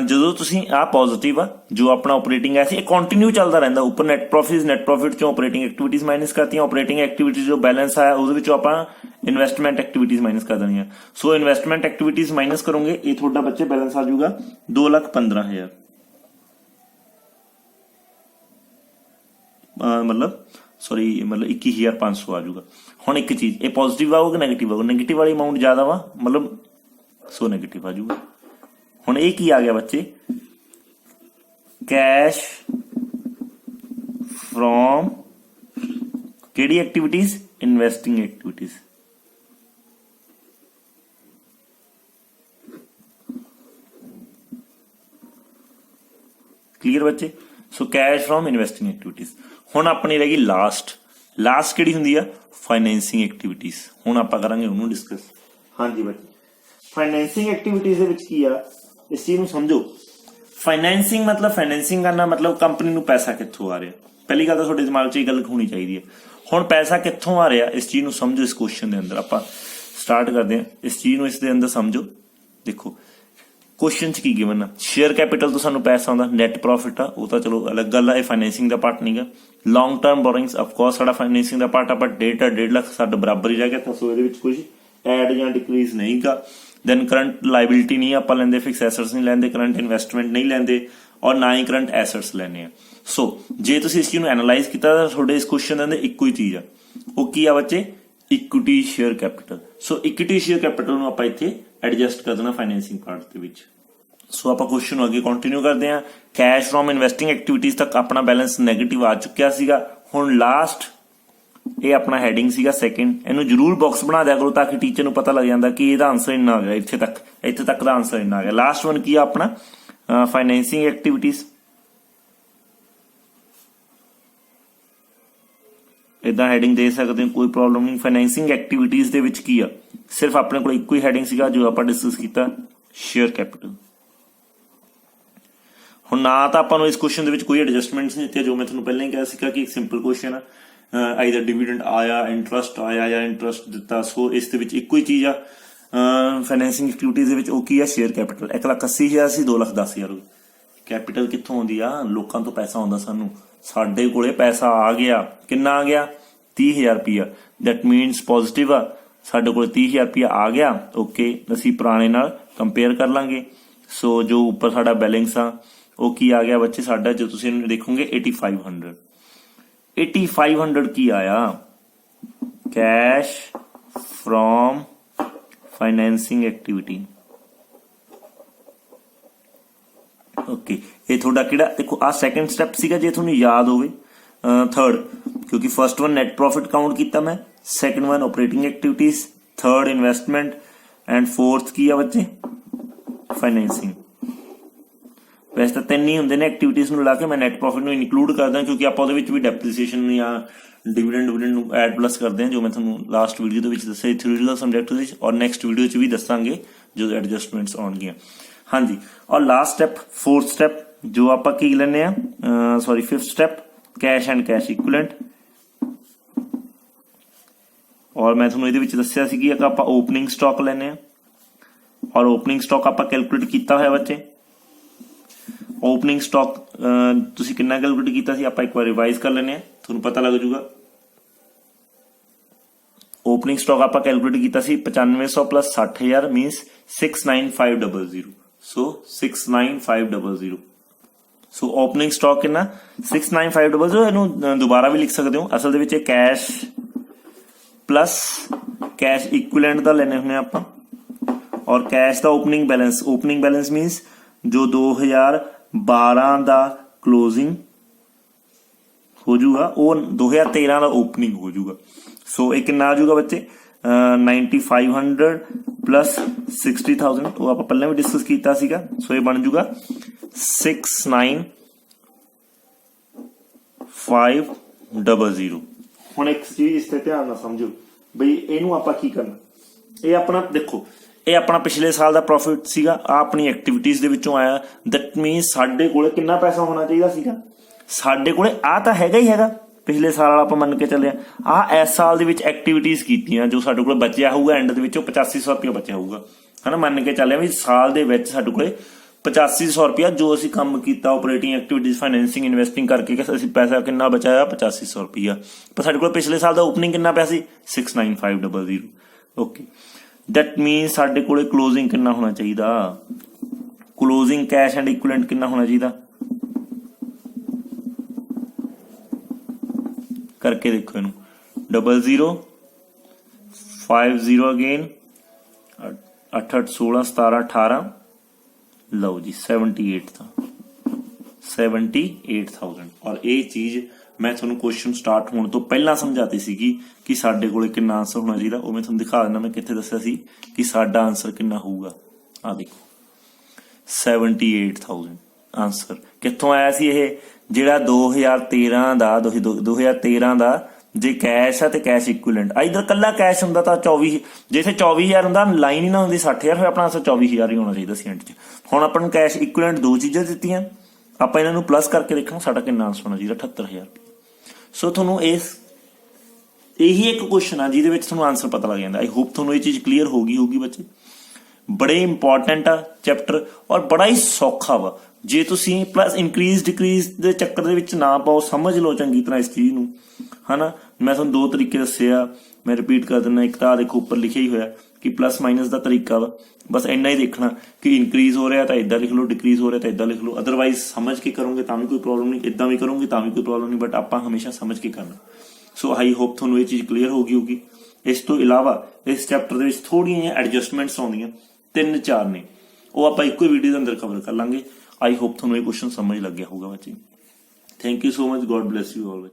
ਜਦੋਂ ਤੁਸੀਂ ਆ ਪੋਜ਼ਿਟਿਵ ਆ ਜੋ ਆਪਣਾ ਆਪਰੇਟਿੰਗ ਹੈ ਸੀ ਇਹ ਕੰਟੀਨਿਊ ਚੱਲਦਾ ਰਹਿੰਦਾ। ਉੱਪਰ ਨੈਟ ਪ੍ਰੋਫਿਟ ਚੋਂ ਆਪਰੇਟਿੰਗ ਐਕਟੀਵਿਟੀਜ਼ ਮਾਈਨਸ ਕਰਤੀਆਂ, ਆਪਰੇਟਿੰਗ ਐਕਟੀਵਿਟੀਜ਼ ਜੋ ਬੈਲੈਂਸ ਆਇਆ ਉਹਦੇ ਵਿੱਚੋਂ ਆਪਾਂ ਇਨਵੈਸਟਮੈਂਟ ਐਕਟੀਵਿਟੀਜ਼ ਮਾਈਨਸ ਕਰ ਦੇਣੀਆਂ। ਸੋ ਇਨਵੈਸਟਮੈਂਟ ਐਕਟੀਵਿਟੀਜ਼ ਮਾਈਨਸ ਕਰੋਗੇ ਇਹ ਤੁਹਾਡਾ ਬੱਚੇ ਬੈਲੈਂਸ ਆ ਜਾਊਗਾ 2,15,000 ਮਤਲਬ 21,500 ਆ ਜਾਊਗਾ। ਹੁਣ ਇੱਕ ਚੀਜ਼, ਇਹ ਪੋਜ਼ਿਟਿਵ ਆਊਗਾ ਕਿ ਨੈਗੇਟਿਵ ਆਊਗਾ? ਨੈਗੇਟਿਵ ਵਾਲੀ ਅਮਾਊਂਟ ਜ਼ਿਆਦਾ ਵਾ ਮਤਲਬ ਸੋ ਨੈਗੇਟਿਵ ਆ ਜਾਊਗਾ। ਹੁਣ ਇਹ ਕੀ ਆ ਗਿਆ ਬੱਚੇ, ਕੈਸ਼ ਫਰੋਮ ਕਿਹੜੀ ਐਕਟੀਵਿਟੀਜ਼, ਇਨਵੈਸਟਿੰਗ ਐਕਟੀਵਿਟੀਜ਼। ਕਲੀਅਰ ਬੱਚੇ? ਸੋ ਕੈਸ਼ ਫਰੋਮ ਇਨਵੈਸਟਿੰਗ ਐਕਟੀਵਿਟੀਜ਼। ਹੁਣ ਆਪਣੀ ਰਹਿ ਗਈ ਲਾਸਟ ਕਿਹੜੀ ਹੁੰਦੀ ਆ, ਫਾਈਨੈਂਸਿੰਗ ਐਕਟੀਵਿਟੀਜ਼। ਹੁਣ ਆਪਾਂ ਕਰਾਂਗੇ ਉਹਨੂੰ ਡਿਸਕਸ। ਹਾਂਜੀ ਬੱਚੇ, ਫਾਈਨੈਂਸਿੰਗ ਐਕਟੀਵਿਟੀਜ਼ ਦੇ ਵਿੱਚ ਕੀ ਆ, ਇਸ ਚੀਜ਼ ਨੂੰ ਸਮਝੋ। ਫਾਈਨੈਂਸਿੰਗ ਕਰਨਾ ਮਤਲਬ ਕੰਪਨੀ ਨੂੰ ਪੈਸਾ ਕਿੱਥੋਂ ਆ ਰਿਹਾ। ਪਹਿਲੀ ਗੱਲ ਤਾਂ ਤੁਹਾਡੇ ਦਿਮਾਗ 'ਚ ਇਹ ਗੱਲ ਹੋਣੀ ਚਾਹੀਦੀ ਹੈ। ਹੁਣ ਪੈਸਾ ਕਿੱਥੋਂ ਆ ਰਿਹਾ ਇਸ ਚੀਜ਼ ਨੂੰ ਸਮਝੋ। ਇਸ ਕੁਐਸਚਨ ਦੇ ਅੰਦਰ ਆਪਾਂ ਸਟਾਰਟ ਕਰਦੇ ਹਾਂ ਇਸ ਚੀਜ਼ ਨੂੰ, ਇਸ ਦੇ ਅੰਦਰ ਸਮਝੋ। ਦੇਖੋ ਕੁਐਸਚਨ 'ਚ ਕੀ ਗਿਵਨ ਆ, ਸ਼ੇਅਰ ਕੈਪੀਟਲ ਤੋਂ ਸਾਨੂੰ ਪੈਸਾ ਆਉਂਦਾ, ਨੈਟ ਪ੍ਰੋਫਿਟ ਆ ਉਹ ਤਾਂ ਚਲੋ ਅਲੱਗ ਗੱਲ ਆ, ਇਹ ਫਾਈਨੈਂਸਿੰਗ ਦਾ ਪਾਰਟ ਨਹੀਂਗਾ। ਲੌਂਗ ਟਰਮ ਬੋਰਿੰਗਸ ਆਫਕੋਰਸ ਸਾਡਾ ਫਾਈਨੈਂਸਿੰਗ ਦਾ ਪਾਰਟ ਆ, ਬਟ 1.5 ਲੱਖ ਸਾਡਾ ਬਰਾਬਰ ਹੀ ਰਹਿ ਗਿਆ ਤਾਂ ਸੋ ਇਹਦੇ ਵਿੱਚ ਕੁਝ ਐਡ ਜਾਂ ਡਿਕਰੀਜ਼ ਨਹੀਂਗਾ। ਦੈਨ ਕਰੰਟ ਲਾਇਬਿਲਿਟੀ ਨਹੀਂ ਆਪਾਂ ਲੈਂਦੇ, ਫਿਕਸ ਐਸੈਟਸ ਨਹੀਂ ਲੈਂਦੇ, ਕਰੰਟ ਇਨਵੈਸਟਮੈਂਟ ਨਹੀਂ ਲੈਂਦੇ ਔਰ ਨਾ ਹੀ ਕਰੰਟ ਐਸੈਟਸ ਲੈਣੇ ਆ। ਸੋ ਜੇ ਤੁਸੀਂ ਇਸ ਚੀਜ਼ ਨੂੰ ਐਨਾਲਾਈਜ਼ ਕੀਤਾ ਤਾਂ ਤੁਹਾਡੇ ਇਸ ਕੁਐਸਚਨ ਦੇ ਅੰਦਰ ਇੱਕੋ ਹੀ ਚੀਜ਼ ਆ, ਉਹ ਕੀ ਆ ਬੱਚੇ, ਇਕੁਇਟੀ ਸ਼ੇਅਰ ਕੈਪੀਟਲ। ਸੋ ਇਕੁਇਟੀ ਸ਼ੇਅਰ ਕੈਪੀਟਲ ਨੂੰ ਆਪਾਂ ਇੱਥੇ ਐਡਜਸਟ ਕਰ ਦੇਣਾ ਫਾਈਨੈਂਸਿੰਗ ਪਾਰਟ ਦੇ ਵਿੱਚ। ਸੋ ਆਪਾਂ ਕੁਐਸਚਨ ਨੂੰ ਅੱਗੇ ਕੰਟੀਨਿਊ ਕਰਦੇ ਹਾਂ। ਕੈਸ਼ ਫਰੋਮ ਇਨਵੈਸਟਿੰਗ ਐਕਟੀਵਿਟੀਜ਼ ਤੱਕ ਆਪਣਾ ਬੈਲੈਂਸ ਨੈਗੇਟਿਵ ਆ ਚੁੱਕਿਆ ਸੀਗਾ। ਹੁਣ ਲਾਸਟ ਇਹ ਆਪਣਾ ਹੈਡਿੰਗ ਸੀਗਾ ਸੈਕਿੰਡ, ਇਹਨੂੰ ਜ਼ਰੂਰ ਬਾਕਸ ਬਣਾ ਦਿਆ ਕਰੋ ਤਾਂ ਕਿ ਟੀਚਰ ਨੂੰ ਪਤਾ ਲੱਗ ਜਾਂਦਾ ਕਿ ਇਹਦਾ ਆਨਸਰ ਇੰਨਾ ਆ ਗਿਆ, ਇੱਥੇ ਤੱਕ ਦਾ ਆਨਸਰ ਇੰਨਾ ਆ ਗਿਆ। ਲਾਸਟ ਵਨ ਕੀ ਆ ਆਪਣਾ ਫਾਈਨੈਂਸਿੰਗ ਐਕਟੀਵਿਟੀਜ਼। ਇਦਾਂ ਹੈਡਿੰਗ ਦੇ ਸਕਦੇ ਹੋ, ਕੋਈ ਪ੍ਰੋਬਲਮ ਨਹੀਂ। ਫਾਈਨੈਂਸਿੰਗ ਐਕਟੀਵਿਟੀਜ਼ ਦੇ ਵਿੱਚ ਕੀ ਆ, ਸਿਰਫ ਆਪਣੇ ਕੋਲ ਇੱਕੋ ਹੀ ਹੈਡਿੰਗ ਸੀਗਾ ਜੋ ਆਪਾਂ ਡਿਸਕਸ ਕੀਤਾ, ਸ਼ੇਅਰ ਕੈਪੀਟਲ। ਹੁਣ ਨਾ ਤਾਂ ਆਪਾਂ ਨੂੰ ਇਸ ਕੁਐਸਚਨ ਦੇ ਵਿੱਚ ਕੋਈ ਐਡਜਸਟਮੈਂਟਸ ਨਹੀਂ ਦਿੱਤੇ, ਜੋ ਮੈਂ ਤੁਹਾਨੂੰ ਪਹਿਲਾਂ ਹੀ ਕਿਹਾ ਸੀਗਾ ਕਿ ਇੱਕ ਸਿੰਪਲ ਕੁਐਸਚਨ ਆ, ਆਈਦਰ ਡਿਵੀਡੈਂਡ ਆਇਆ, ਇੰਟਰਸਟ ਆਇਆ ਜਾਂ ਇੰਟਰਸਟ ਦਿੱਤਾ। ਸੋ ਇਸ ਦੇ ਵਿੱਚ ਇੱਕੋ ਹੀ ਚੀਜ਼ ਆ ਫਾਈਨੈਂਸਿੰਗ ਐਕਟੀਵਿਟੀਜ਼ ਦੇ ਵਿੱਚ, ਉਹ ਕੀ ਆ, ਸ਼ੇਅਰ ਕੈਪੀਟਲ। 1,80,000 ਸੀ, 2,10,000 ਕੈਪੀਟਲ ਕਿੱਥੋਂ ਆਉਂਦੀ ਆ, ਲੋਕਾਂ ਤੋਂ ਪੈਸਾ ਆਉਂਦਾ ਸਾਨੂੰ। ਸਾਡੇ ਕੋਲੇ ਪੈਸਾ ਆ ਗਿਆ, ਕਿੰਨਾ ਆ ਗਿਆ, 30,000 ਰੁਪਇਆ। ਦੈਟ ਮੀਨਸ ਪੋਜ਼ਿਟਿਵ ਆ, ਸਾਡੇ ਕੋਲ 30,000 ਰੁਪਇਆ ਆ ਗਿਆ। ਓਕੇ, ਅਸੀਂ ਪੁਰਾਣੇ ਨਾਲ ਕੰਪੇਅਰ ਕਰ ਲਾਂਗੇ। ਸੋ ਜੋ ਉੱਪਰ ਸਾਡਾ ਬੈਲੈਂਸ ਆ ਉਹ ਕੀ ਆ ਗਿਆ ਬੱਚੇ ਸਾਡਾ, ਜੋ ਤੁਸੀਂ ਦੇਖੋਗੇ 8,500 ਕੀ ਆਇਆ, cash from financing activity. Okay, ਇਹ ਤੁਹਾਡਾ ਕਿਹੜਾ, ਦੇਖੋ ਆ ਸੈਕੰਡ ਸਟੈਪ ਸੀਗਾ ਜੇ ਤੁਹਾਨੂੰ ਯਾਦ ਹੋਵੇ। ਥਰਡ, ਕਿਉਂਕਿ first one net profit count ਕੀਤਾ ਮੈਂ, second one operating activities, third investment and fourth ਕੀ ਆ ਬੱਚੇ, ਫਾਈਨੈਂਸਿੰਗ। ਵੈਸੇ ਤਾਂ ਤਿੰਨ ਹੀ ਹੁੰਦੇ ਨੇ ਐਕਟੀਵਿਟੀਜ਼ ਨੂੰ ਲਾ ਕੇ, ਮੈਂ ਨੈਟ ਪ੍ਰੋਫਿਟ ਨੂੰ ਇਨਕਲੂਡ ਕਰਦਾ ਕਿਉਂਕਿ ਆਪਾਂ ਉਹਦੇ ਵਿੱਚ ਵੀ ਡੈਪਰੀਸੀਏਸ਼ਨ ਜਾਂ ਡਿਵੀਡੈਂਡ ਨੂੰ ਐਡ ਪਲੱਸ ਕਰਦੇ ਹਾਂ, ਜੋ ਮੈਂ ਤੁਹਾਨੂੰ ਲਾਸਟ ਵੀਡੀਓ ਦੇ ਵਿੱਚ ਦੱਸਿਆ ਥਿਓਰੀਟੀਕਲ ਸਬਜੈਕਟ ਵਿੱਚ, ਔਰ ਨੈਕਸਟ ਵੀਡੀਓ 'ਚ ਵੀ ਦੱਸਾਂਗੇ ਜੋ ਐਡਜਸਟਮੈਂਟਸ ਆਉਣਗੀਆਂ। ਹਾਂਜੀ, ਔਰ ਲਾਸਟ ਸਟੈਪ, ਫੋਰਥ ਸਟੈਪ ਜੋ ਆਪਾਂ ਕੀ ਲੈਂਦੇ ਆ, fifth step, cash and cash equivalent. ਔਰ ਮੈਂ ਤੁਹਾਨੂੰ ਇਹਦੇ ਵਿੱਚ ਦੱਸਿਆ ਸੀ ਕਿ ਆਪਾਂ ਓਪਨਿੰਗ ਸਟਾਕ ਲੈਂਦੇ ਆ, ਔਰ ਓਪਨਿੰਗ ਸਟਾਕ ਆਪਾਂ ਕੈਲਕੂਲੇਟ ਕੀਤਾ ਹੋਇਆ ਬੱਚੇ। ਓਪਨਿੰਗ ਸਟਾਕ ਤੁਸੀਂ ਕਿੰਨਾ ਕੈਲਕੂਲੇਟ ਕੀਤਾ ਸੀ, ਆਪਾਂ ਇੱਕ ਵਾਰ ਰਿਵਾਈਜ਼ ਕਰ ਲੈਂਦੇ ਆ, ਤੁਹਾਨੂੰ ਪਤਾ ਲੱਗ ਜਾਊਗਾ। ਓਪਨਿੰਗ ਸਟਾਕ ਆਪਾਂ ਕੈਲਕੂਲੇਟ ਕੀਤਾ ਸੀ 9500 ਪਲੱਸ 60,000 ਮੀਨਸ 69500। ਸੋ 69500। ਸੋ ਓਪਨਿੰਗ ਸਟਾਕ ਕਿੰਨਾ, 69500। ਇਹਨੂੰ ਦੁਬਾਰਾ ਵੀ ਲਿਖ ਸਕਦੇ ਹੋ, ਅਸਲ ਦੇ ਵਿੱਚ ਇਹ ਕੈਸ਼ ਪਲੱਸ ਕੈਸ਼ ਇਕੁਇਵਲੈਂਟ ਦਾ ਲੈਣੇ ਹੁੰਦੇ ਆਪਾਂ, ਔਰ ਕੈਸ਼ ਦਾ ਓਪਨਿੰਗ ਬੈਲੈਂਸ ਮੀਨਸ ਜੋ 2012 ਦਾ ਕਲੋਜ਼ਿੰਗ ਹੋ ਜਾਊਗਾ ਉਹ 2013 ਦਾ ਓਪਨਿੰਗ ਹੋ ਜਾਊਗਾ। ਸੋ ਇਹ ਕਿੰਨਾ ਆ ਜਾਊਗਾ ਬੱਚੇ, 9500 ਪਲੱਸ 60,000, ਉਹ ਆਪਾਂ ਪਹਿਲਾਂ ਵੀ ਡਿਸਕਸ ਕੀਤਾ ਸੀਗਾ। ਸੋ ਇਹ ਬਣ ਜਾਊਗਾ 69500। ਹੁਣ ਇੱਕ ਚੀਜ਼ ਇਸ ਤੇ ਧਿਆਨ ਨਾਲ ਸਮਝੋ ਬਈ, ਇਹਨੂੰ ਆਪਾਂ ਕੀ ਕਰਨਾ, ਇਹ ਆਪਣਾ ਦੇਖੋ ਇਹ ਆਪਣਾ ਪਿਛਲੇ ਸਾਲ ਦਾ ਪ੍ਰੋਫਿਟ ਸੀਗਾ, ਆ ਆਪਣੀ ਐਕਟੀਵਿਟੀਜ਼ ਦੇ ਵਿੱਚੋਂ ਆਇਆ। ਦੈਟ ਮੀਨਸ ਸਾਡੇ ਕੋਲੇ ਕਿੰਨਾ ਪੈਸਾ ਹੋਣਾ ਚਾਹੀਦਾ ਸੀਗਾ, ਸਾਡੇ ਕੋਲੇ ਆ ਤਾਂ ਹੈਗਾ ਹੀ ਹੈਗਾ, ਪਿਛਲੇ ਸਾਲ ਵਾਲਾ ਆਪਾਂ ਮੰਨ ਕੇ ਚੱਲਿਆ। ਆ ਇਸ ਸਾਲ ਦੇ ਵਿੱਚ ਐਕਟੀਵਿਟੀਜ਼ ਕੀਤੀਆਂ, ਜੋ ਸਾਡੇ ਕੋਲ ਬਚਿਆ ਹੋਊਗਾ ਐਂਡ ਦੇ ਵਿੱਚ ਉਹ 8500 ਰੁਪਇਆ ਬਚਿਆ ਹੋਊਗਾ, ਹਨਾ। ਮੰਨ ਕੇ ਚੱਲਿਆ ਵੀ ਸਾਲ ਦੇ ਵਿੱਚ ਸਾਡੇ ਕੋਲੇ 8500 ਰੁਪਇਆ ਜੋ ਅਸੀਂ ਕੰਮ ਕੀਤਾ ਆਪਰੇਟਿੰਗ ਐਕਟੀਵਿਟੀਜ਼, ਫਾਈਨੈਂਸਿੰਗ, ਇਨਵੈਸਟਿੰਗ ਕਰਕੇ ਅਸੀਂ ਪੈਸਾ ਕਿੰਨਾ ਬਚਾਇਆ 8500 ਰੁਪਇਆ। ਪਰ ਸਾਡੇ ਕੋਲ ਪਿਛਲੇ ਸਾਲ ਦਾ ਓਪਨਿੰਗ ਕਿੰਨਾ ਪਿਆ ਸੀ 69500। ਓਕੇ, ਦੈਟ ਮੀਨਸ ਸਾਡੇ ਕੋਲੇ ਕਲੋਜ਼ਿੰਗ ਕਿੰਨਾ ਹੋਣਾ ਚਾਹੀਦਾ, ਕਲੋਜ਼ਿੰਗ ਕੈਸ਼ ਐਂਡ ਇਕੁਇਵਲੈਂਟ ਕਿੰਨਾ ਹੋਣਾ ਚਾਹੀਦਾ ਕਰਕੇ ਦੇਖੋ ਇਹਨੂੰ। 0050 ਅਗੇਨ 8 8 16 17 18 ਲਓ ਜੀ 78,000। ਔਰ ਇਹ ਚੀਜ਼ ਮੈਂ ਤੁਹਾਨੂੰ ਕੁਐਸਚਨ ਸਟਾਰਟ ਹੋਣ ਤੋਂ ਪਹਿਲਾਂ ਸਮਝਾਤੀ ਸੀਗੀ ਕਿ ਸਾਡੇ ਕੋਲੇ ਕਿੰਨਾ ਆਨਸਰ ਹੋਣਾ ਚਾਹੀਦਾ। ਉਹ ਮੈਂ ਤੁਹਾਨੂੰ ਦਿਖਾ ਦਿੰਦਾ, ਮੈਂ ਕਿੱਥੇ ਦੱਸਿਆ ਸੀ ਕਿ ਸਾਡਾ ਆਨਸਰ ਕਿੰਨਾ ਹੋਊਗਾ। ਆ ਦੇਖੋ 78,000 ਆਨਸਰ ਕਿੱਥੋਂ ਆਇਆ ਸੀ। ਇਹ ਜਿਹੜਾ 2013 ਦਾ ਜੇ ਕੈਸ਼ ਆ ਤੇ ਕੈਸ਼ ਇਕੁਇਵਲੈਂਟ, ਇਧਰ ਕੱਲਾ ਕੈਸ਼ ਹੁੰਦਾ ਤਾਂ 24, ਜੇ ਇੱਥੇ 24000 ਹੁੰਦਾ ਲਾਈਨ ਹੀ ਨਾ ਹੁੰਦੀ 60000, ਫਿਰ ਆਪਣਾ ਆਨਸਰ 24000 ਹੀ ਹੋਣਾ ਚਾਹੀਦਾ ਸੀ ਐਂਡ 'ਚ। ਹੁਣ ਆਪਾਂ ਨੂੰ ਕੈਸ਼ ਇਕੁਇਵਲੈਂਟ ਦੋ ਚੀਜ਼ਾਂ ਦਿੱਤੀਆਂ, ਆਪਾਂ ਇਹਨਾਂ ਨੂੰ ਪਲੱਸ ਕਰਕੇ ਦੇਖਣਾ ਸਾਡਾ ਕਿੰਨਾ ਆਨਸਰ ਹੋਣਾ ਚਾਹੀਦਾ 78000। ਸੋ ਤੁਹਾਨੂੰ ਇਹੀ ਇੱਕ ਕੁਐਸਚਨ ਆ ਜਿਹਦੇ ਵਿੱਚ ਤੁਹਾਨੂੰ ਆਨਸਰ ਪਤਾ ਲੱਗ ਜਾਂਦਾ। ਆਈ ਹੋਪ ਤੁਹਾਨੂੰ ਇਹ ਚੀਜ਼ ਕਲੀਅਰ ਹੋ ਗਈ ਹੋਊਗੀ ਬੱਚੇ। ਬੜੇ ਇੰਪੋਰਟੈਂਟ ਆ ਚੈਪਟਰ ਔਰ ਬੜਾ ਹੀ ਸੌਖਾ ਵਾ। ਜੇ ਤੁਸੀਂ ਪਲੱਸ ਇਨਕਰੀਜ਼ ਡਿਕਰੀਜ਼ ਦੇ ਚੱਕਰ ਦੇ ਵਿੱਚ ਨਾ ਪਾਓ, ਸਮਝ ਲਓ ਚੰਗੀ ਤਰ੍ਹਾਂ ਇਸ ਚੀਜ਼ ਨੂੰ, ਹਨਾ। ਮੈਂ ਤੁਹਾਨੂੰ ਦੋ ਤਰੀਕੇ ਦੱਸੇ ਆ, ਮੈਂ ਰਿਪੀਟ ਕਰ ਦਿੰਦਾ। ਇੱਕ ਤਾਂ ਦੇਖੋ ਉੱਪਰ ਲਿਖਿਆ ਹੀ ਹੋਇਆ ਕਿ ਪਲੱਸ ਮਾਈਨਸ ਦਾ ਤਰੀਕਾ ਵਾ, ਬਸ ਇੰਨਾ ਹੀ ਦੇਖਣਾ ਕਿ ਇਨਕਰੀਜ਼ ਹੋ ਰਿਹਾ ਤਾਂ ਇਦਾਂ ਲਿਖ ਲਓ, ਡਿਕਰੀਜ਼ ਹੋ ਰਿਹਾ ਤਾਂ ਇਦਾਂ ਲਿਖ ਲਓ। ਅਦਰਵਾਈਜ਼ ਸਮਝ ਕੇ ਕਰੋਗੇ ਤਾਂ ਵੀ ਕੋਈ ਪ੍ਰੋਬਲਮ ਨਹੀਂ, ਇਦਾਂ ਵੀ ਕਰੋਗੇ ਤਾਂ ਵੀ ਕੋਈ ਪ੍ਰੋਬਲਮ ਨਹੀਂ, ਬਟ ਆਪਾਂ ਹਮੇਸ਼ਾ ਸਮਝ ਕੇ ਕਰਨਾ। ਸੋ ਆਈ ਹੋਪ ਤੁਹਾਨੂੰ ਇਹ ਚੀਜ਼ ਕਲੀਅਰ ਹੋ ਗਈ ਹੋਊਗੀ। ਇਸ ਤੋਂ ਇਲਾਵਾ ਇਸ ਚੈਪਟਰ ਦੇ ਵਿੱਚ ਥੋੜੀਆਂ ਜਿਹੀਆਂ ਐਡਜਸਟਮੈਂਟਸ ਆਉਂਦੀਆਂ, 3-4 ਨੇ, ਉਹ ਆਪਾਂ ਇੱਕੋ ਵੀਡੀਓ ਦੇ ਅੰਦਰ ਕਵਰ ਕਰ ਲਾਂਗੇ। ਆਈ ਹੋਪ ਤੁਹਾਨੂੰ ਇਹ ਕੁਐਸਚਨ ਸਮਝ ਲੱਗਿਆ ਹੋਊਗਾ ਬੱਚੇ। Thank you so much, God bless you all.